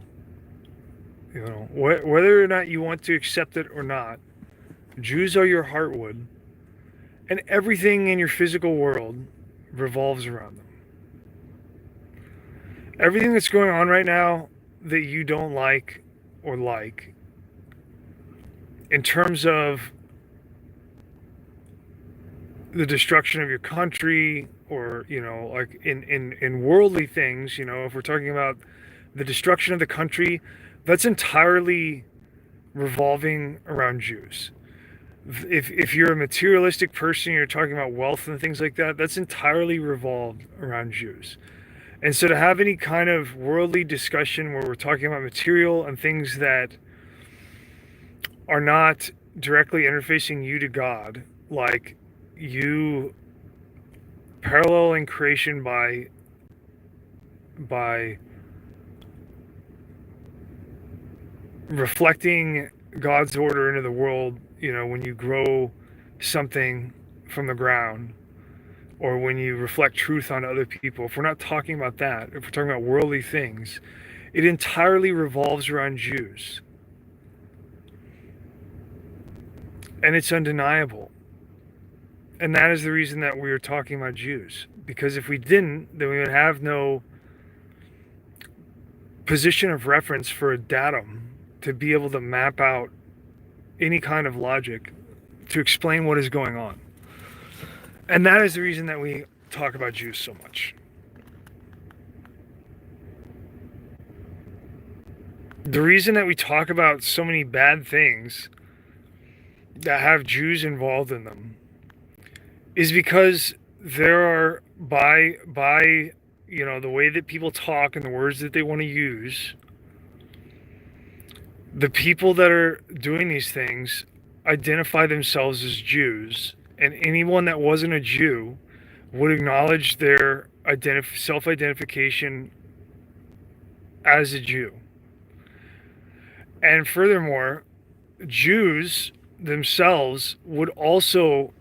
You know, whether or not you want to accept it or not, Jews are your heartwood, and everything in your physical world revolves around them. Everything that's going on right now that you don't like or like, in terms of the destruction of your country, or, you know, like in worldly things, you know, if we're talking about the destruction of the country, that's entirely revolving around Jews. If you're a materialistic person, you're talking about wealth and things like that, that's entirely revolved around Jews. And so to have any kind of worldly discussion where we're talking about material and things that are not directly interfacing you to God, like you paralleling creation by reflecting God's order into the world, you know, when you grow something from the ground, or when you reflect truth on other people. If we're not talking about that, if we're talking about worldly things, it entirely revolves around Jews. And it's undeniable. And that is the reason that we are talking about Jews. Because if we didn't, then we would have no position of reference for a datum to be able to map out any kind of logic to explain what is going on. And that is the reason that we talk about Jews so much. The reason that we talk about so many bad things that have Jews involved in them is because there are, by you know, the way that people talk and the words that they want to use, the people that are doing these things identify themselves as Jews, and anyone that wasn't a Jew would acknowledge their self-identification as a Jew. And furthermore, Jews themselves would also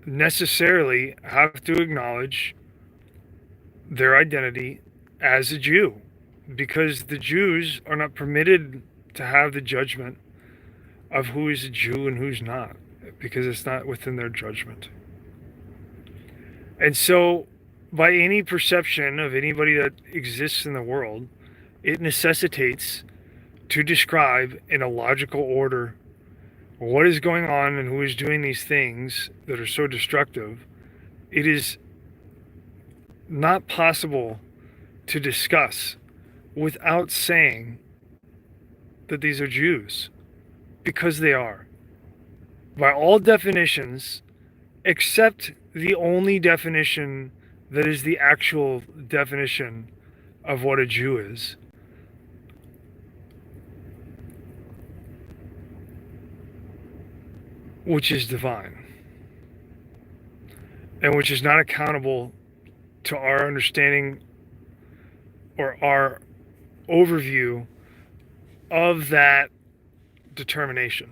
necessarily have to acknowledge their identity as a Jew, because the Jews are not permitted to have the judgment of who is a Jew and who's not, because it's not within their judgment. And so, by any perception of anybody that exists in the world, it necessitates to describe in a logical order what is going on and who is doing these things that are so destructive. It is not possible to discuss without saying that these are Jews, because they are. By all definitions, except the only definition that is the actual definition of what a Jew is. Which is divine. And which is not accountable to our understanding or our overview of that determination.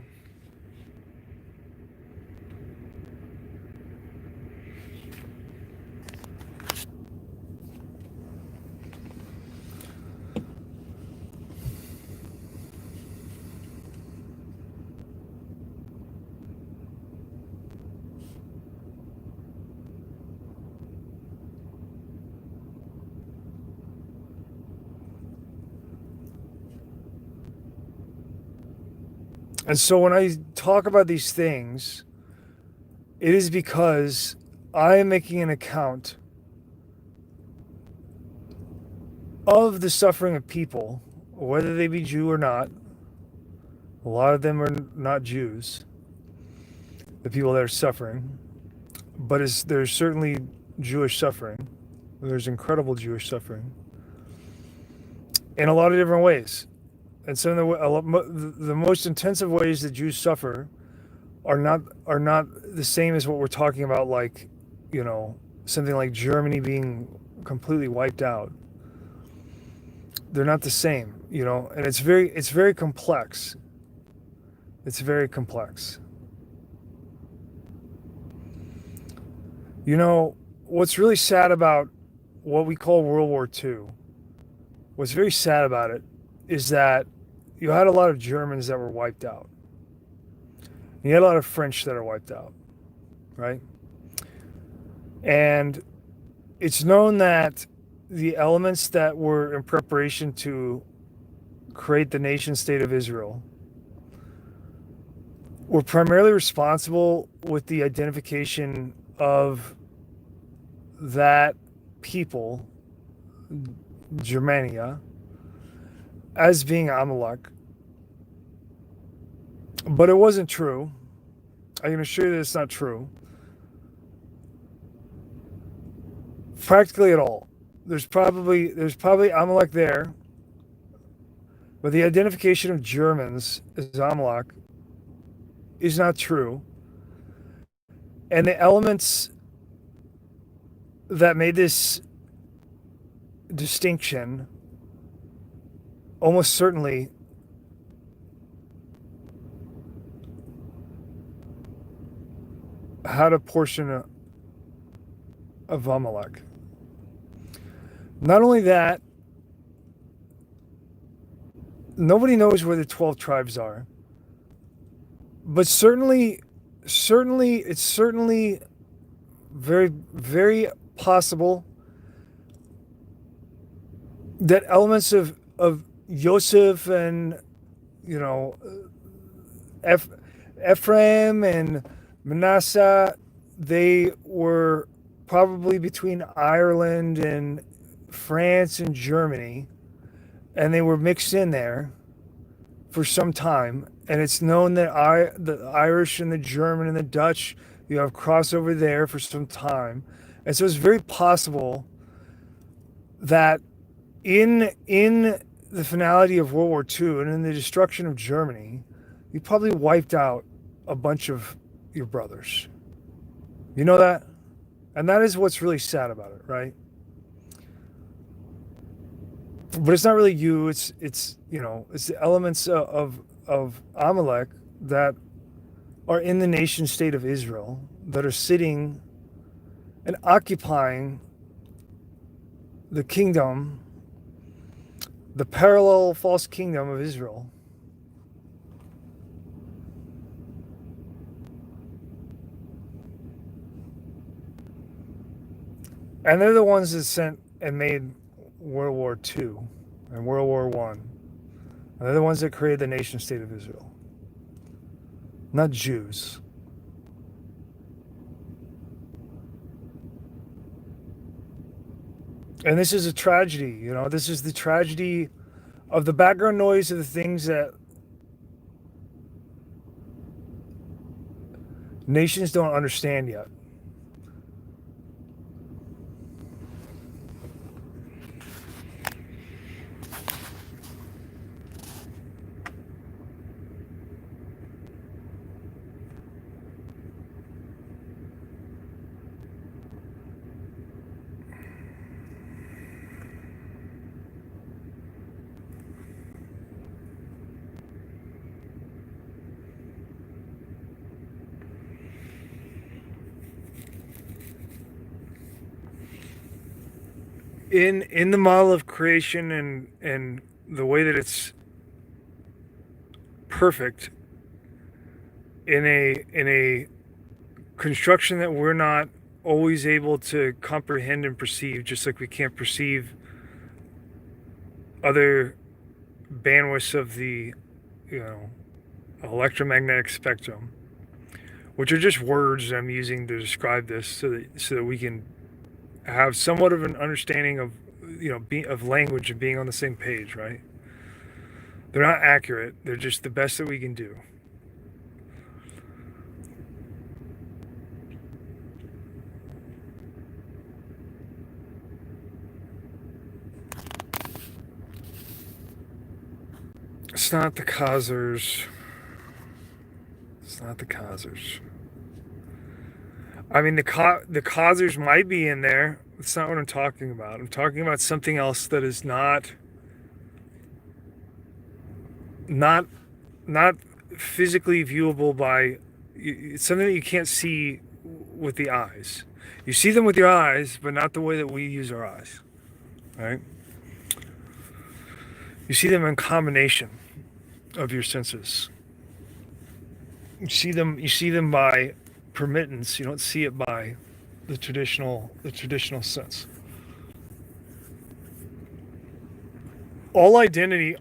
And so when I talk about these things, it is because I am making an account of the suffering of people, whether they be Jew or not. A lot of them are not Jews, the people that are suffering. But there's certainly Jewish suffering. There's incredible Jewish suffering in a lot of different ways. And some of the most intensive ways that Jews suffer are not the same as what we're talking about, like, something like Germany being completely wiped out. They're not the same, and it's very complex. It's very complex. What's really sad about what we call World War II, what's very sad about it is that you had a lot of Germans that were wiped out. You had a lot of French that are wiped out, right? And it's known that the elements that were in preparation to create the nation state of Israel were primarily responsible with the identification of that people, Germania, as being Amalek. But it wasn't true. I can assure you that it's not true. Practically at all. There's probably Amalek there, but the identification of Germans as Amalek is not true. And the elements that made this distinction almost certainly had a portion of Amalek. Not only that, nobody knows where the 12 tribes are, but it's certainly very, very possible that elements of Yosef and Ephraim and Manasseh, they were probably between Ireland and France and Germany, and they were mixed in there for some time. And it's known that the Irish and the German and the Dutch, you have crossover there for some time. And so it's very possible that in the finality of World War II and in the destruction of Germany, you probably wiped out a bunch of your brothers. You know that? And that is what's really sad about it, right? But it's not really you. It's the elements of Amalek that are in the nation state of Israel that are sitting and occupying the kingdom, the parallel false kingdom of Israel. And they're the ones that sent and made World War II and World War I. And they're the ones that created the nation state of Israel. Not Jews. And this is a tragedy, this is the tragedy of the background noise of the things that nations don't understand yet. in the model of creation and the way that it's perfect in a construction that we're not always able to comprehend and perceive, just like we can't perceive other bandwidths of the, electromagnetic spectrum, which are just words I'm using to describe this, so that we can have somewhat of an understanding of, of language and being on the same page, right? They're not accurate. They're just the best that we can do. It's not the causers. It's not the causers. I mean, the causers might be in there. That's not what I'm talking about. I'm talking about something else that is not physically viewable by. It's something that you can't see with the eyes. You see them with your eyes, but not the way that we use our eyes, right? You see them in combination of your senses. You see them by permittance. You don't see it by the traditional sense. All identity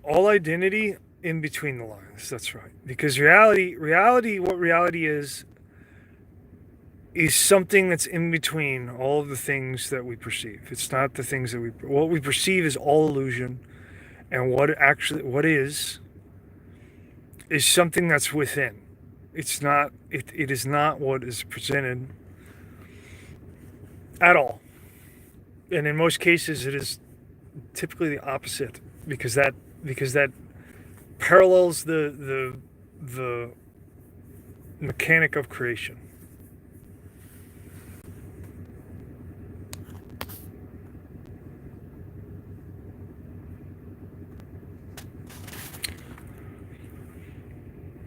in between the lines. That's right. Because what reality is something that's in between all of the things that we perceive. It's not the things that what we perceive is all illusion, and what is something that's within. It's not. It is not what is presented at all, and in most cases, it is typically the opposite, because that parallels the mechanic of creation.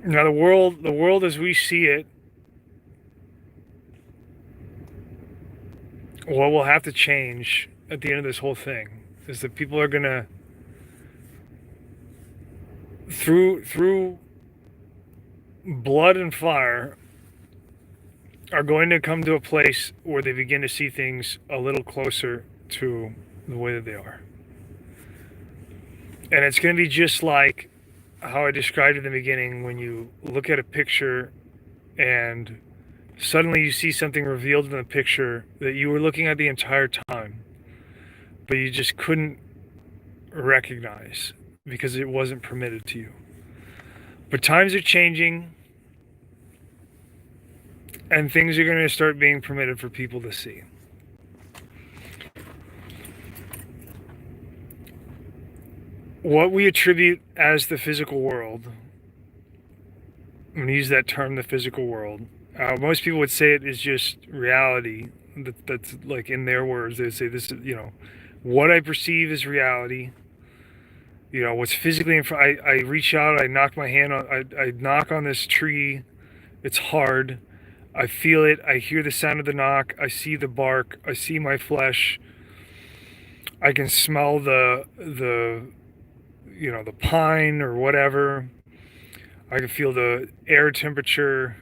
Now the world as we see it, what will have to change at the end of this whole thing is that people are gonna, through blood and fire, are going to come to a place where they begin to see things a little closer to the way that they are. And it's going to be just like how I described in the beginning, when you look at a picture and suddenly you see something revealed in the picture that you were looking at the entire time, but you just couldn't recognize because it wasn't permitted to you. But times are changing, and things are going to start being permitted for people to see. What we attribute as the physical world, I'm going to use that term, the physical world. Most people would say it is just reality. That's like, in their words, they would say this is, what I perceive is reality. What's physically in front. I reach out, I knock my hand on, I knock on this tree. It's hard. I feel it. I hear the sound of the knock. I see the bark. I see my flesh. I can smell the pine or whatever. I can feel the air temperature.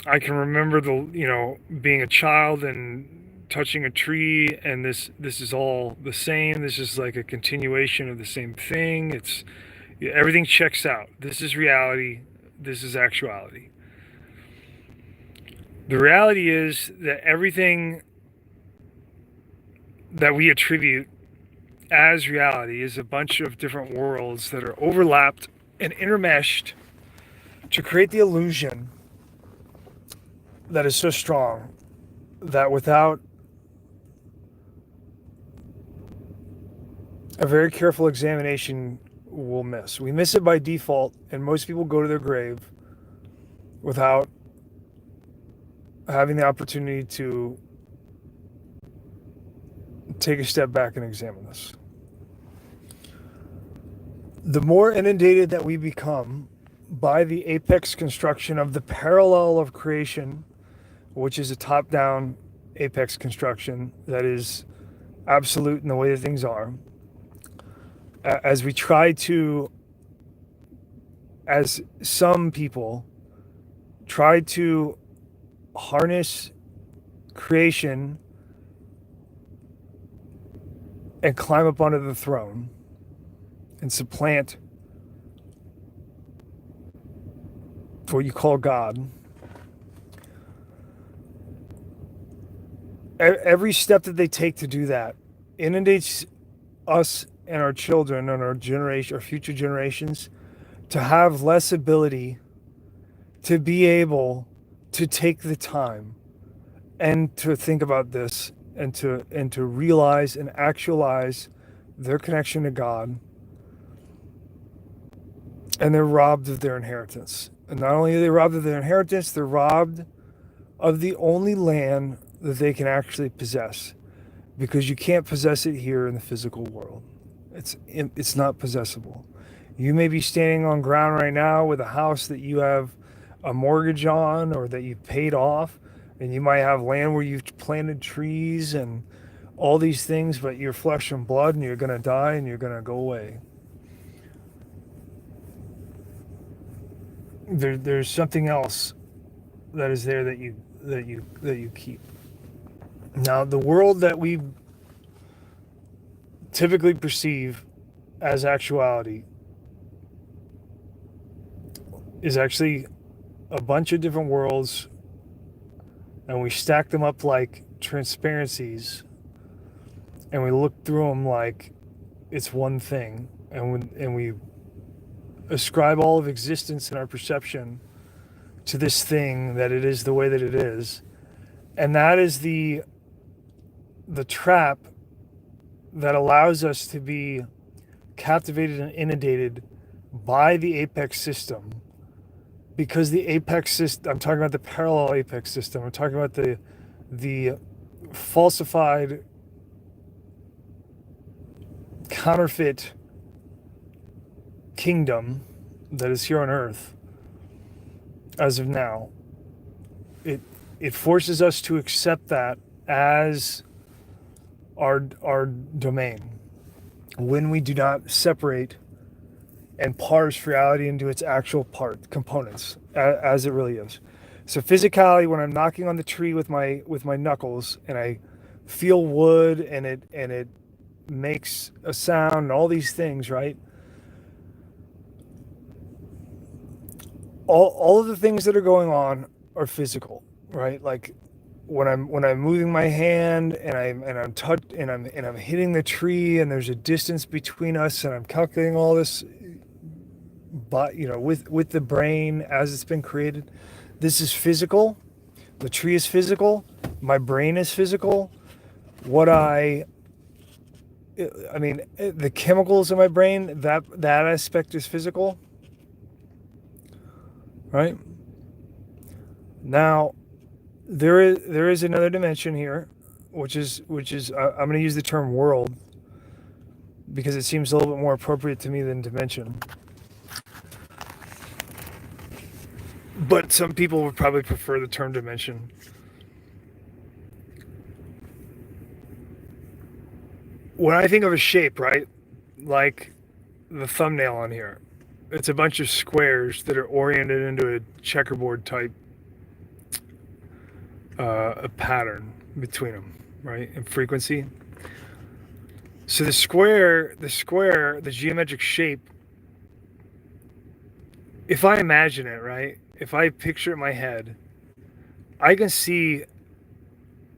I can remember being a child and touching a tree, and this is all the same. This is like a continuation of the same thing. Everything checks out. This is reality. This is actuality. The reality is that everything that we attribute as reality is a bunch of different worlds that are overlapped and intermeshed to create the illusion that is so strong that without a very careful examination, we'll miss. We miss it by default, and most people go to their grave without having the opportunity to take a step back and examine this. The more inundated that we become by the apex construction of the parallel of creation, which is a top-down apex construction that is absolute in the way that things are, as we try to, as some people try to harness creation and climb up onto the throne and supplant what you call God. Every step that they take to do that inundates us and our children and our generation, our future generations, to have less ability to be able to take the time and to think about this and to realize and actualize their connection to God. And they're robbed of their inheritance. And not only are they robbed of their inheritance, they're robbed of the only land that they can actually possess, because you can't possess it here in the physical world. It's not possessible. You may be standing on ground right now with a house that you have a mortgage on or that you've paid off, and you might have land where you've planted trees and all these things, but you're flesh and blood and you're going to die and you're going to go away. There's something else that is there that you keep. Now, the world that we typically perceive as actuality is actually a bunch of different worlds, and we stack them up like transparencies, and we look through them like it's one thing, and we ascribe all of existence and our perception to this thing, that it is the way that it is. And that is the trap that allows us to be captivated and inundated by the apex system. Because the apex system, I'm talking about the parallel apex system, I'm talking about the falsified, counterfeit kingdom that is here on earth as of now. It forces us to accept that as our domain, when we do not separate and parse reality into its actual components as it really is. So physicality, when I'm knocking on the tree with my knuckles and I feel wood and it makes a sound and all these things, right? All of the things that are going on are physical, right? Like when I'm moving my hand and I'm hitting the tree and there's a distance between us and I'm calculating all this, but with the brain as it's been created. This is physical. The tree is physical. My brain is physical. The chemicals in my brain, that aspect is physical. Right? Now, there is another dimension here, which is I'm going to use the term world because it seems a little bit more appropriate to me than dimension. But some people would probably prefer the term dimension. When I think of a shape, right, like the thumbnail on here, it's a bunch of squares that are oriented into a checkerboard type a pattern between them, right, in frequency. So the geometric shape, if I imagine it, right, if I picture it in my head, I can see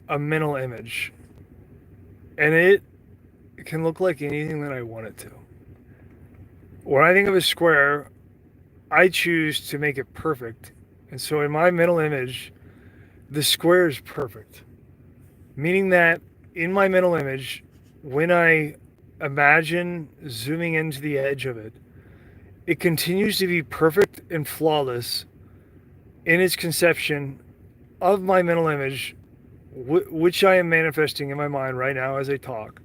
a mental image, and it can look like anything that I want it to. When I think of a square, I choose to make it perfect. And so in my mental image, the square is perfect. Meaning that in my mental image, when I imagine zooming into the edge of it, it continues to be perfect and flawless in its conception of my mental image, which I am manifesting in my mind right now as I talk.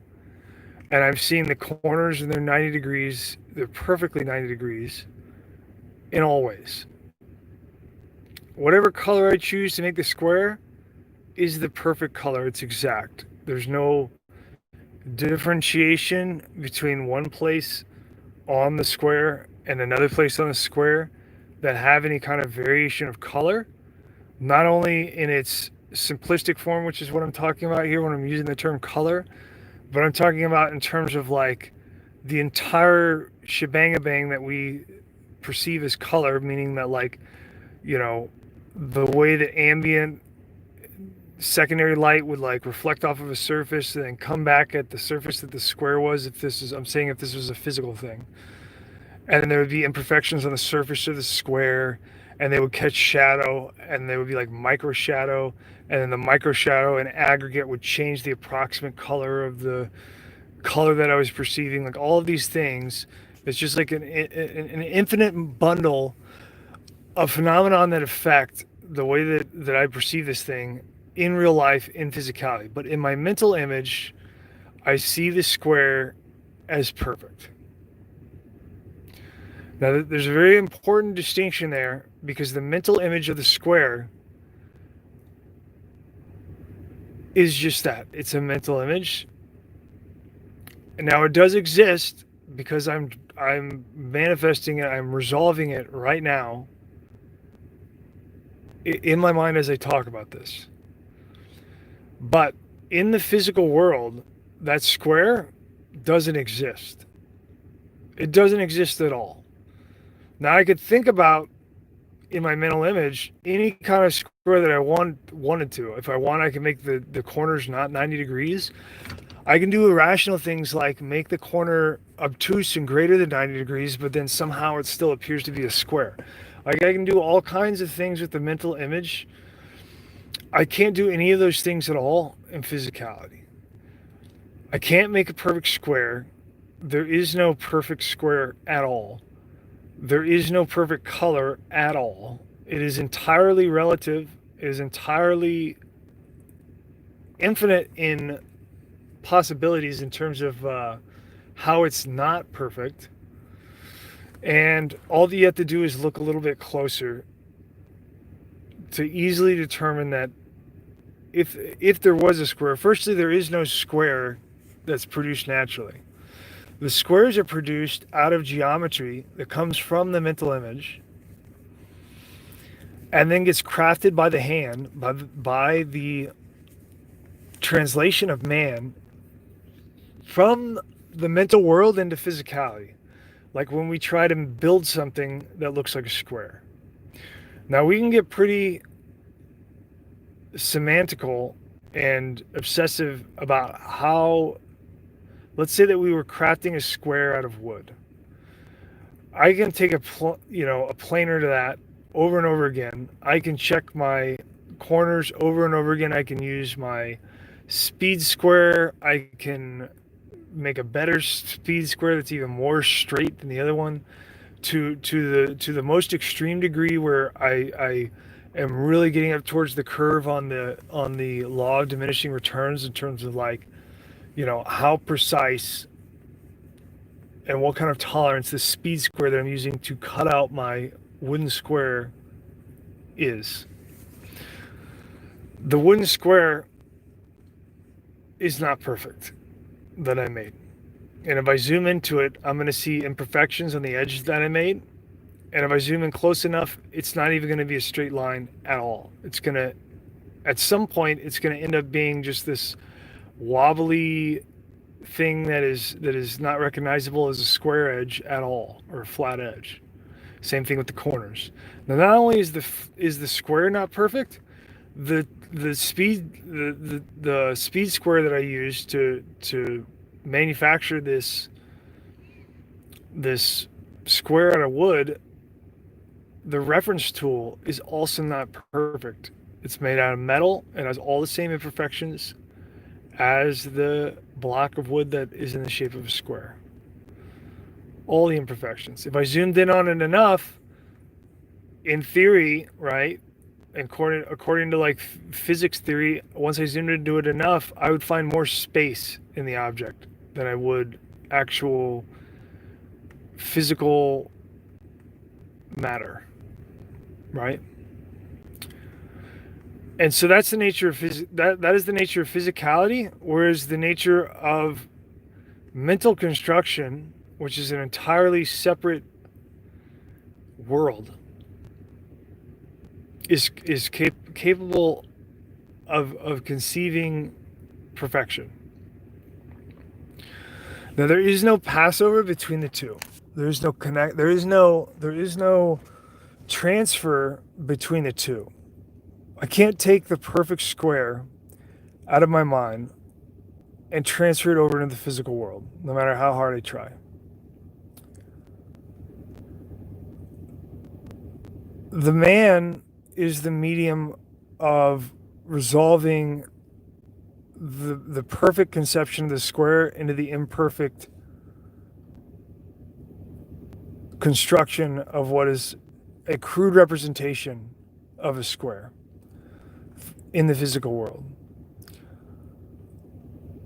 And I'm seeing the corners and they're 90 degrees. They're perfectly 90 degrees in all ways. Whatever color I choose to make the square is the perfect color. It's exact. There's no differentiation between one place on the square and another place on the square that have any kind of variation of color, not only in its simplistic form, which is what I'm talking about here when I'm using the term color, but I'm talking about in terms of like the entire shebang that we perceive as color, meaning that, like, you know, the way that ambient secondary light would like reflect off of a surface and then come back at the surface that the square was, if this is, I'm saying if this was a physical thing, and then there would be imperfections on the surface of the square, and they would catch shadow, and they would be like micro shadow, and then the micro shadow in aggregate would change the approximate color of the color that I was perceiving. Like all of these things, it's just like an infinite bundle of phenomenon that affect the way that I perceive this thing in real life, in physicality. But in my mental image, I see the square as perfect. Now, there's a very important distinction there, because the mental image of the square is just that. It's a mental image. And now it does exist because I'm manifesting it, I'm resolving it right now in my mind as I talk about this. But in the physical world, that square doesn't exist. It doesn't exist at all. Now I could think about, in my mental image, any kind of square that I wanted to. If I want, I can make the corners not 90 degrees. I can do irrational things like make the corner obtuse and greater than 90 degrees, but then somehow it still appears to be a square. Like, I can do all kinds of things with the mental image. I can't do any of those things at all in physicality. I can't make a perfect square. There is no perfect square at all. There is no perfect color at all. It is entirely relative. It is entirely infinite in possibilities in terms of how it's not perfect. And all that you have to do is look a little bit closer to easily determine that if there was a square, firstly, there is no square that's produced naturally. The squares are produced out of geometry that comes from the mental image and then gets crafted by the hand, by the translation of man from the mental world into physicality. Like when we try to build something that looks like a square. Now we can get pretty semantical and obsessive about how, let's say that we were crafting a square out of wood. I can take a planer to that over and over again. I can check my corners over and over again. I can use my speed square. I can make a better speed square that's even more straight than the other one, to the most extreme degree where I am really getting up towards the curve on the law of diminishing returns in terms of, like, how precise and what kind of tolerance the speed square that I'm using to cut out my wooden square is. The wooden square is not perfect that I made. And if I zoom into it, I'm going to see imperfections on the edge that I made. And if I zoom in close enough, it's not even going to be a straight line at all. It's going to, at some point, it's going to end up being just this wobbly thing that is not recognizable as a square edge at all, or a flat edge. Same thing with the corners. Now, not only is the square not perfect, the speed square that I used to manufacture this square out of wood, the reference tool is also not perfect. It's made out of metal and has all the same imperfections as the block of wood that is in the shape of a square. All the imperfections. If I zoomed in on it enough, in theory, right, according to like physics theory, once I zoomed into it enough, I would find more space in the object than I would actual physical matter, right? And so that's the nature of that is the nature of physicality, whereas the nature of mental construction, which is an entirely separate world, is capable of conceiving perfection. Now there is no passover between the two. There is no connect. There is no transfer between the two. I can't take the perfect square out of my mind and transfer it over into the physical world, no matter how hard I try. The man is the medium of resolving the perfect conception of the square into the imperfect construction of what is a crude representation of a square in the physical world.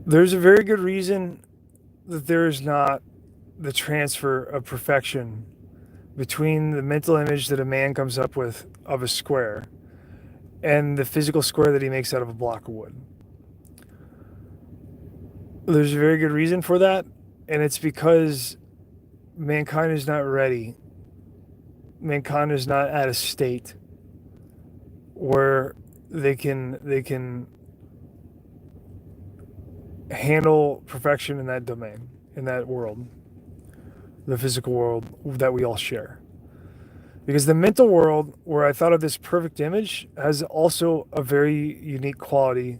There's a very good reason that there is not the transfer of perfection between the mental image that a man comes up with of a square and the physical square that he makes out of a block of wood. There's a very good reason for that, and it's because mankind is not ready. Mankind is not at a state where they can handle perfection in that domain, in that world, the physical world that we all share. Because the mental world, where I thought of this perfect image, has also a very unique quality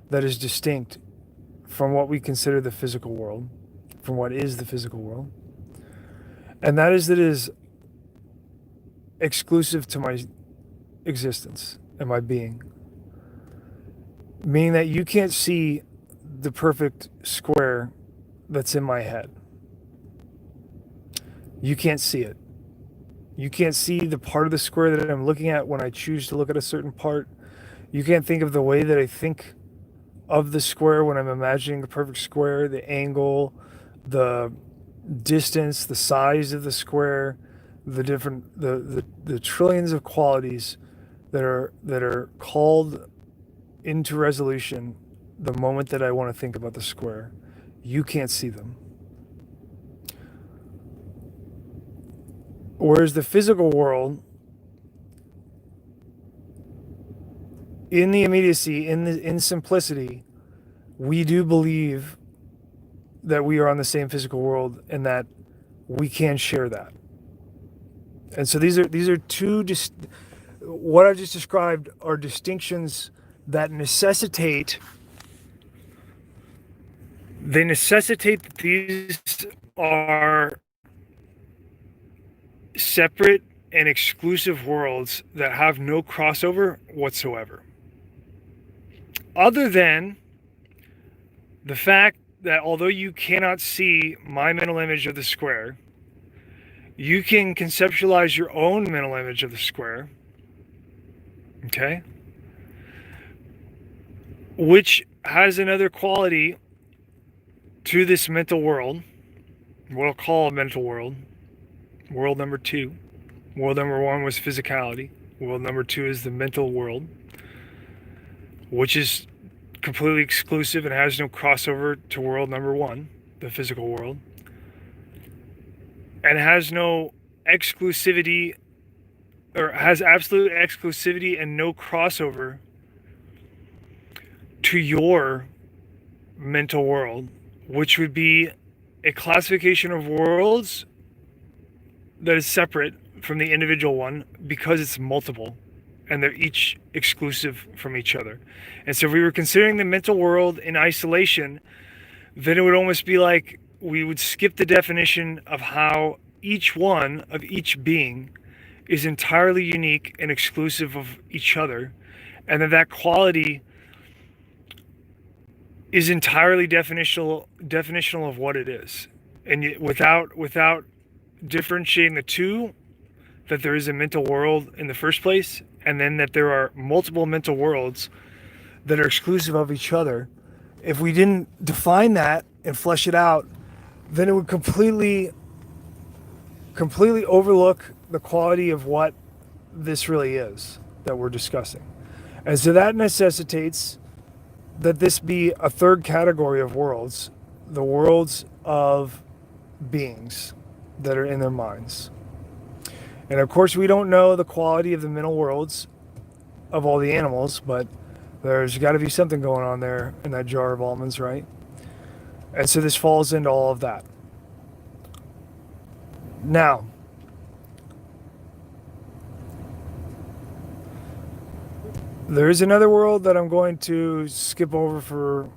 that is distinct from what we consider the physical world, from what is the physical world. And that is that it is exclusive to my existence and my being. Meaning that you can't see the perfect square that's in my head. You can't see it. You can't see the part of the square that I'm looking at when I choose to look at a certain part. You can't think of the way that I think of the square when I'm imagining a perfect square, the angle, the distance, the size of the square, the different the trillions of qualities that are called into resolution the moment that I want to think about the square. You can't see them. Whereas the physical world, in the immediacy, in simplicity, we do believe that we are on the same physical world and that we can share that. And so these are two what I just described are distinctions that necessitate that these are separate and exclusive worlds that have no crossover whatsoever. Other than the fact that although you cannot see my mental image of the square, you can conceptualize your own mental image of the square, okay? Which has another quality to this mental world, what I'll call a mental world. World number 2. World number 1 was physicality. World number 2 is the mental world, which is completely exclusive and has no crossover to world number 1, the physical world. And has no exclusivity, or has absolute exclusivity and no crossover to your mental world, which would be a classification of worlds that is separate from the individual one because it's multiple and they're each exclusive from each other. And so if we were considering the mental world in isolation, then it would almost be like we would skip the definition of how each one of each being is entirely unique and exclusive of each other, and that quality is entirely definitional of what it is. And without differentiating the two, that there is a mental world in the first place, and then that there are multiple mental worlds that are exclusive of each other. If we didn't define that and flesh it out, then it would completely overlook the quality of what this really is that we're discussing. And so that necessitates that this be a third category of worlds the worlds of beings that are in their minds. And of course, we don't know the quality of the mental worlds of all the animals, but there's got to be something going on there in that jar of almonds, right? And so this falls into all of that. Now, there is another world that I'm going to skip over for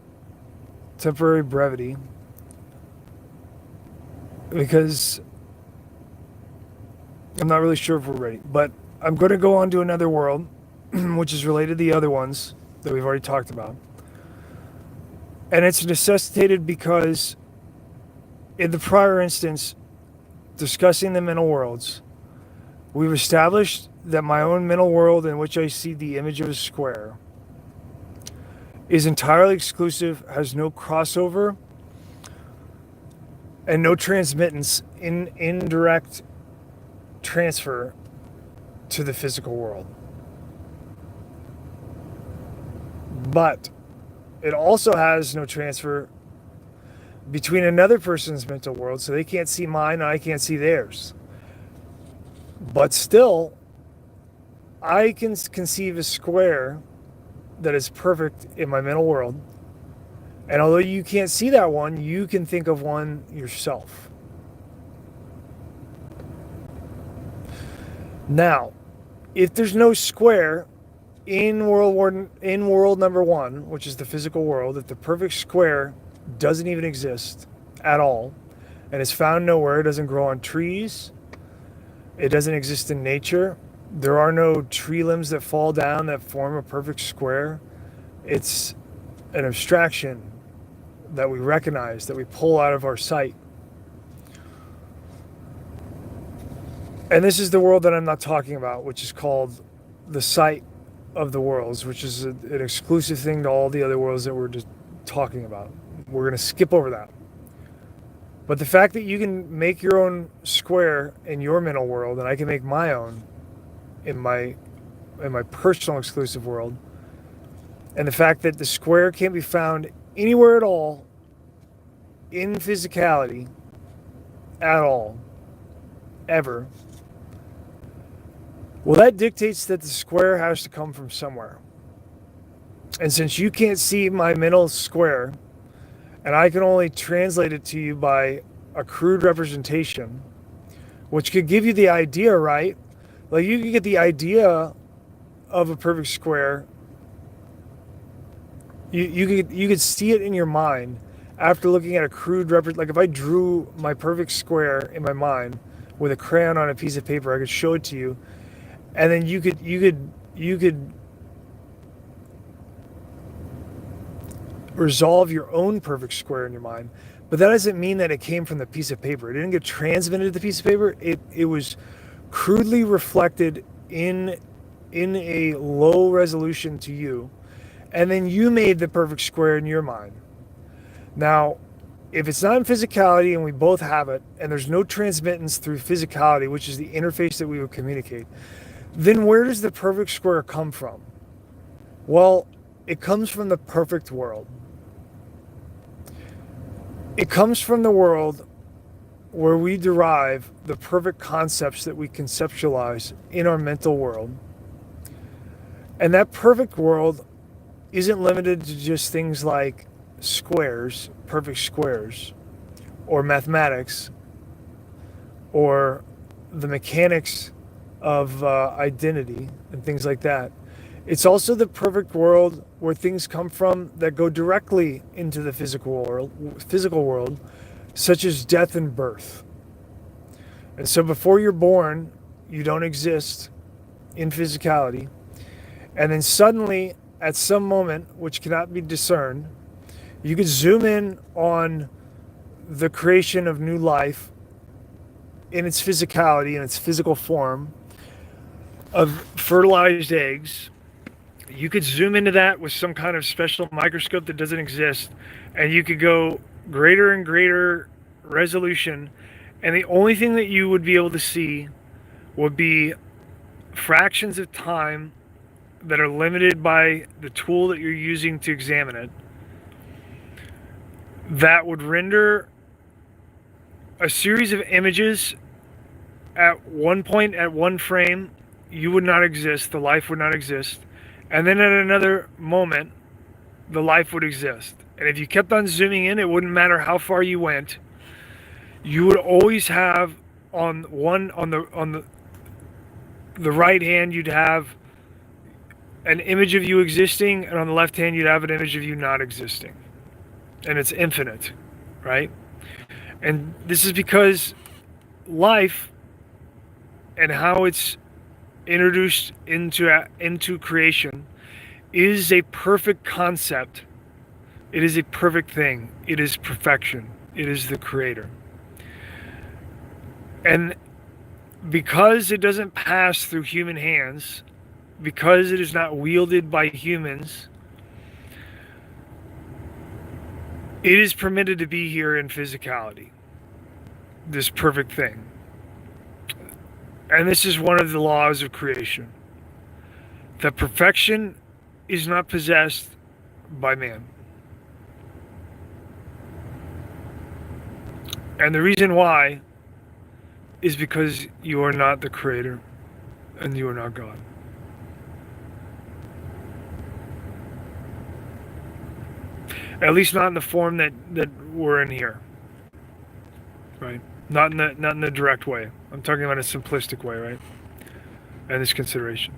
temporary brevity, because I'm not really sure if we're ready, but I'm going to go on to another world, which is related to the other ones that we've already talked about. And it's necessitated because in the prior instance, discussing the mental worlds, we've established that my own mental world, in which I see the image of a square, is entirely exclusive, has no crossover, and no transmittance, indirect transfer to the physical world. But it also has no transfer between another person's mental world, so they can't see mine and I can't see theirs. But still, I can conceive a square that is perfect in my mental world. And although you can't see that one, you can think of one yourself. Now, if there's no square in world number one, which is the physical world, if the perfect square doesn't even exist at all and is found nowhere, it doesn't grow on trees, it doesn't exist in nature, there are no tree limbs that fall down that form a perfect square, it's an abstraction that we recognize, that we pull out of our sight. And this is the world that I'm not talking about, which is called the sight of the worlds, which is an exclusive thing to all the other worlds that we're just talking about. We're going to skip over that. But the fact that you can make your own square in your mental world, and I can make my own in my personal exclusive world, and the fact that the square can't be found anywhere at all in physicality at all, ever, well, that dictates that the square has to come from somewhere. And since you can't see my mental square, and I can only translate it to you by a crude representation, which could give you the idea, right? Like, you could get the idea of a perfect square. You could see it in your mind after looking at a crude like if I drew my perfect square in my mind with a crayon on a piece of paper, I could show it to you, and then you could resolve your own perfect square in your mind. But that doesn't mean that it came from the piece of paper. It didn't get transmitted to the piece of paper. It was crudely reflected in a low resolution to you, and then you made the perfect square in your mind. Now, if it's not in physicality and we both have it, and there's no transmittance through physicality, which is the interface that we would communicate, then where does the perfect square come from? Well, it comes from the perfect world. It comes from the world where we derive the perfect concepts that we conceptualize in our mental world. And that perfect world isn't limited to just things like squares, perfect squares, or mathematics, or the mechanics of identity and things like that. It's also the perfect world where things come from that go directly into the physical world, such as death and birth. And so before you're born, you don't exist in physicality. And then suddenly, at some moment, which cannot be discerned, you could zoom in on the creation of new life in its physicality, in its physical form of fertilized eggs. You could zoom into that with some kind of special microscope that doesn't exist, and you could go greater and greater resolution, and the only thing that you would be able to see would be fractions of time that are limited by the tool that you're using to examine it. that would render a series of images at one point, at one frame. You would not exist, the life would not exist, and then at another moment the life would exist. And if you kept on zooming in, it wouldn't matter how far you went, you would always have on the right hand, you'd have an image of you existing, and on the left hand you'd have an image of you not existing. And it's infinite, right? And this is because life and how it's introduced into creation is a perfect concept. It is a perfect thing. It is perfection. It is the creator. And because it doesn't pass through human hands, because it is not wielded by humans, it is permitted to be here in physicality, this perfect thing. And this is one of the laws of creation, that perfection is not possessed by man. And the reason why is because you are not the creator and you are not God. At least not in the form that we're in here, right? Not in the direct way. I'm talking about a simplistic way, right? And this consideration.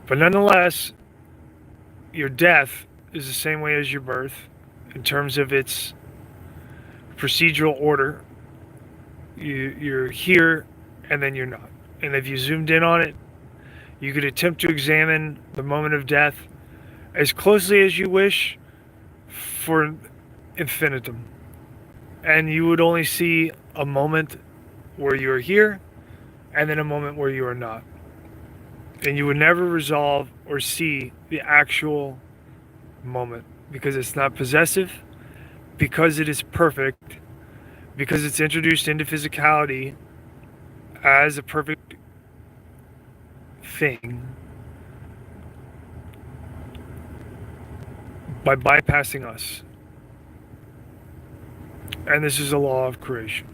But nonetheless, your death is the same way as your birth in terms of its procedural order. You're here and then you're not. And if you zoomed in on it, you could attempt to examine the moment of death as closely as you wish for infinitum. And you would only see a moment where you are here and then a moment where you are not. And you would never resolve or see the actual moment, because it's not possessive, because it is perfect, because it's introduced into physicality as a perfect thing by bypassing us. And this is a law of creation.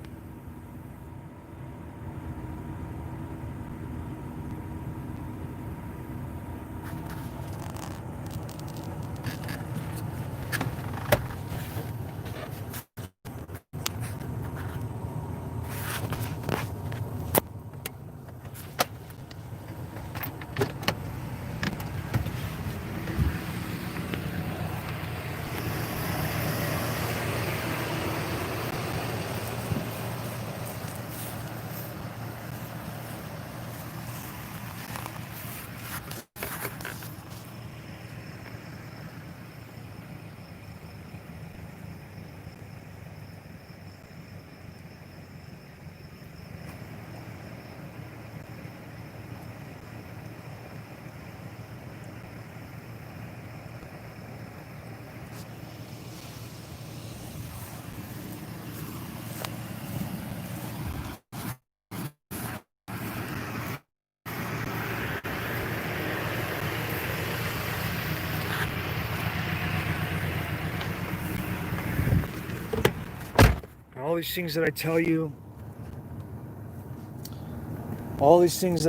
All these things that I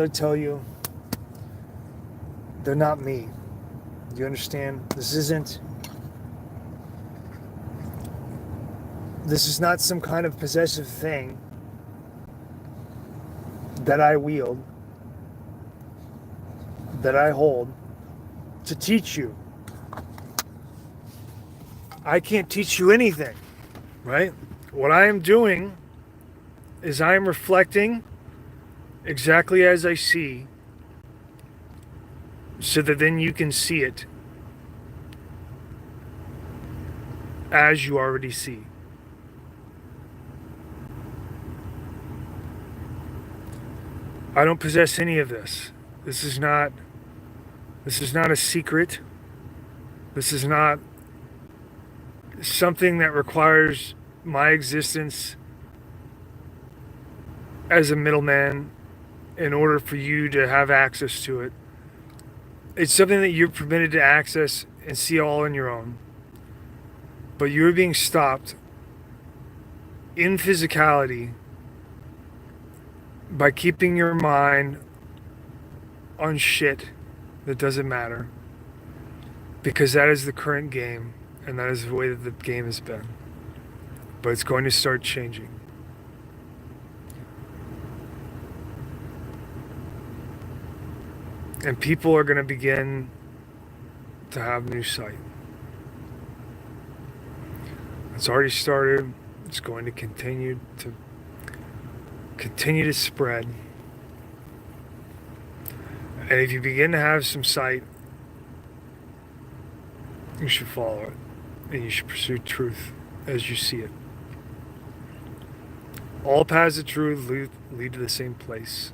tell you, they're not me. Do you understand? This is not some kind of possessive thing that I wield, that I hold to teach you. I can't teach you anything, right? What I am doing is I am reflecting exactly as I see, so that then you can see it as you already see. I don't possess any of this. This is not a secret. This is not something that requires my existence as a middleman in order for you to have access to it. It's something that you're permitted to access and see all on your own. but you're being stopped in physicality by keeping your mind on shit that doesn't matter, because that is the current game, and that is the way that the game has been. But it's going to start changing. And people are going to begin to have new sight. It's already started. It's going to continue to spread. And if you begin to have some sight, you should follow it. And you should pursue truth as you see it. All paths of truth lead to the same place.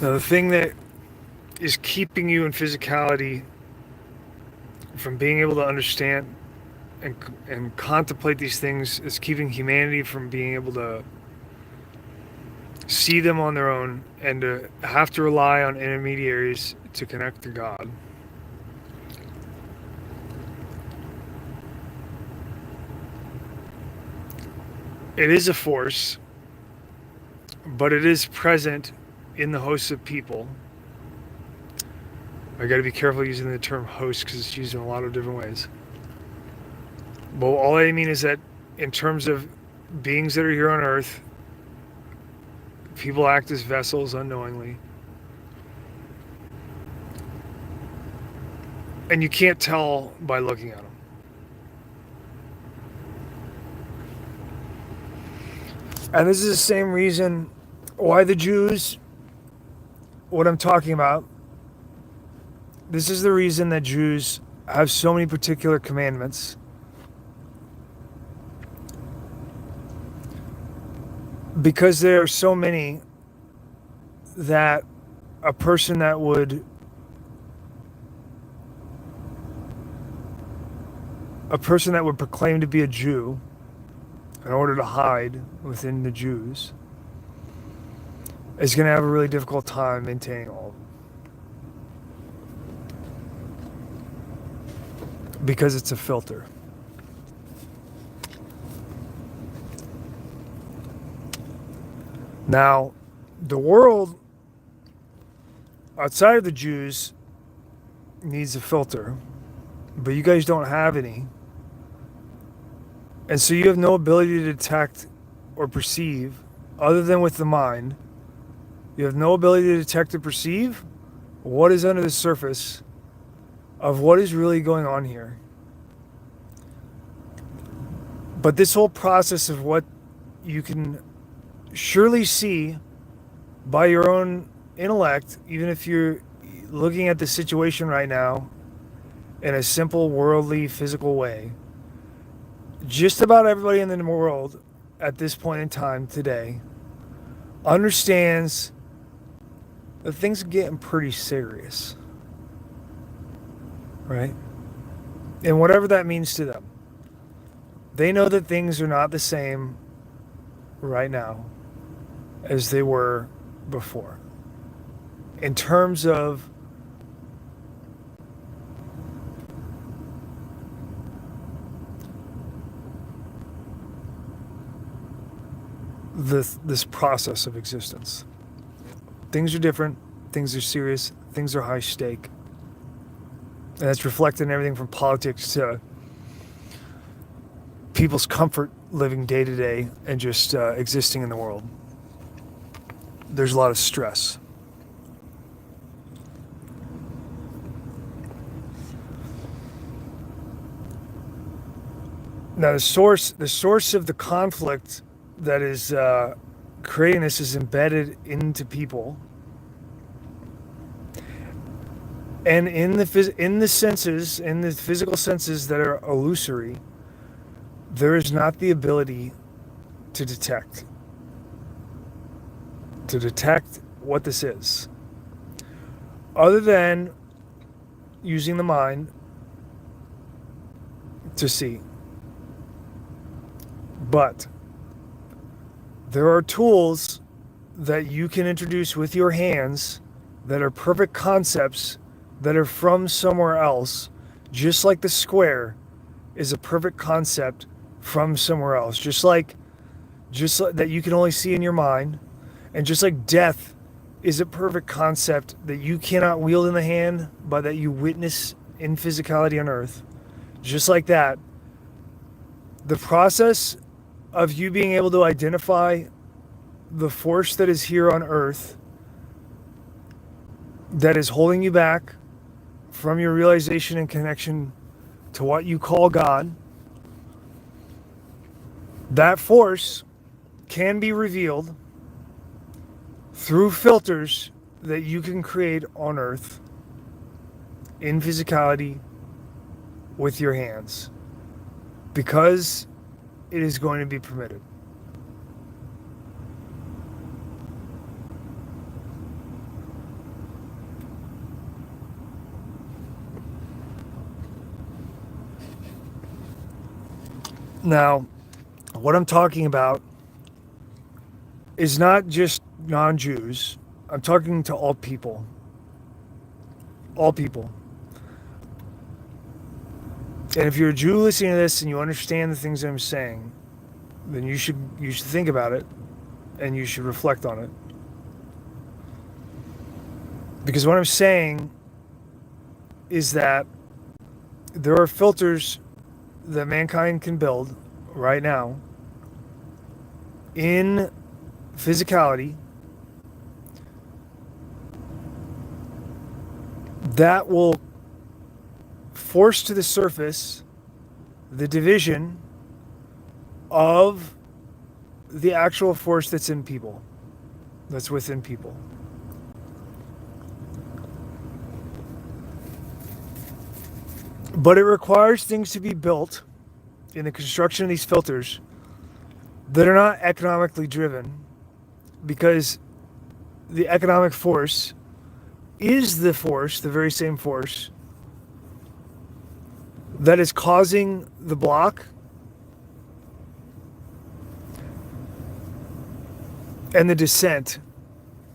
Now, the thing that is keeping you in physicality from being able to understand and contemplate these things is keeping humanity from being able to see them on their own and to have to rely on intermediaries to connect to God. It is a force, but it is present in the hosts of people. I got to be careful using the term host because it's used in a lot of different ways. But all I mean is that in terms of beings that are here on earth, people act as vessels unknowingly. And you can't tell by looking at them. And this is the same reason why the Jews, what I'm talking about, this is the reason that Jews have so many particular commandments. Because there are so many that a person that would proclaim to be a Jew in order to hide within the Jews is going to have a really difficult time maintaining all of them. Because it's a filter. Now, the world outside of the Jews needs a filter, but you guys don't have any. And so you have no ability to detect or perceive, other than with the mind. You have no ability to detect or perceive what is under the surface of what is really going on here. But this whole process of what you can surely see by your own intellect, even if you're looking at the situation right now in a simple, worldly, physical way, just about everybody in the world at this point in time today understands that things are getting pretty serious, right? And whatever that means to them, they know that things are not the same right now as they were before. In terms of this process of existence. Things are different, things are serious, things are high stake. And that's reflected in everything from politics to people's comfort living day to day and just existing in the world. There's a lot of stress. Now the source of the conflict that is creating this is embedded into people, and in the physical senses that are illusory, there is not the ability to detect what this is, other than using the mind to see. But there are tools that you can introduce with your hands that are perfect concepts that are from somewhere else, just like the square is a perfect concept from somewhere else, just like that you can only see in your mind, and just like death is a perfect concept that you cannot wield in the hand, but that you witness in physicality on earth. Just like that, the process of you being able to identify the force that is here on earth that is holding you back from your realization and connection to what you call God, that force can be revealed through filters that you can create on earth in physicality with your hands, because it is going to be permitted. Now, what I'm talking about is not just non-Jews. I'm talking to all people. All people. And if you're a Jew listening to this and you understand the things I'm saying, then you should think about it and you should reflect on it. Because what I'm saying is that there are filters that mankind can build right now in physicality that will force to the surface the division of the actual force that's in people, that's within people. But it requires things to be built in the construction of these filters that are not economically driven, because the economic force is the force, the very same force that is causing the block and the descent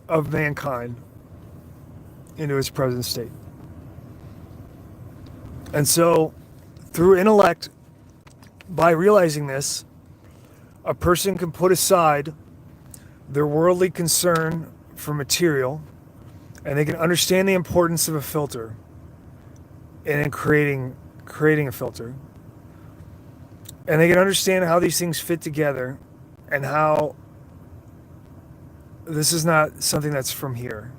of mankind into its present state. And so, through intellect, by realizing this, a person can put aside their worldly concern for material, and they can understand the importance of a filter, and in creating a filter. And they can understand how these things fit together, and how this is not something that's from here.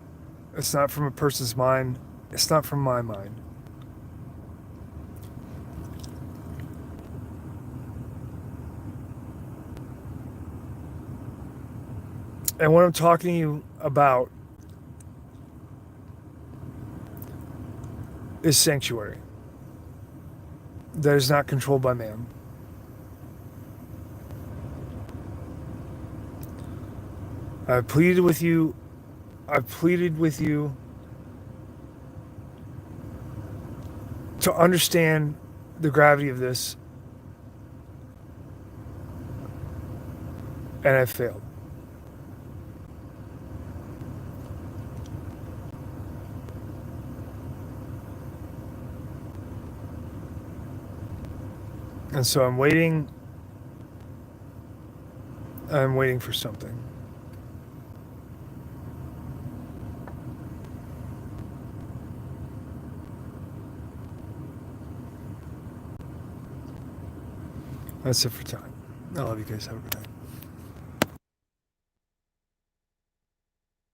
It's not from a person's mind. It's not from my mind. And what I'm talking to you about is sanctuary that is not controlled by man. I've pleaded with you to understand the gravity of this, and I've failed. And so I'm waiting for something. That's it for time. I love you guys. Have a good night.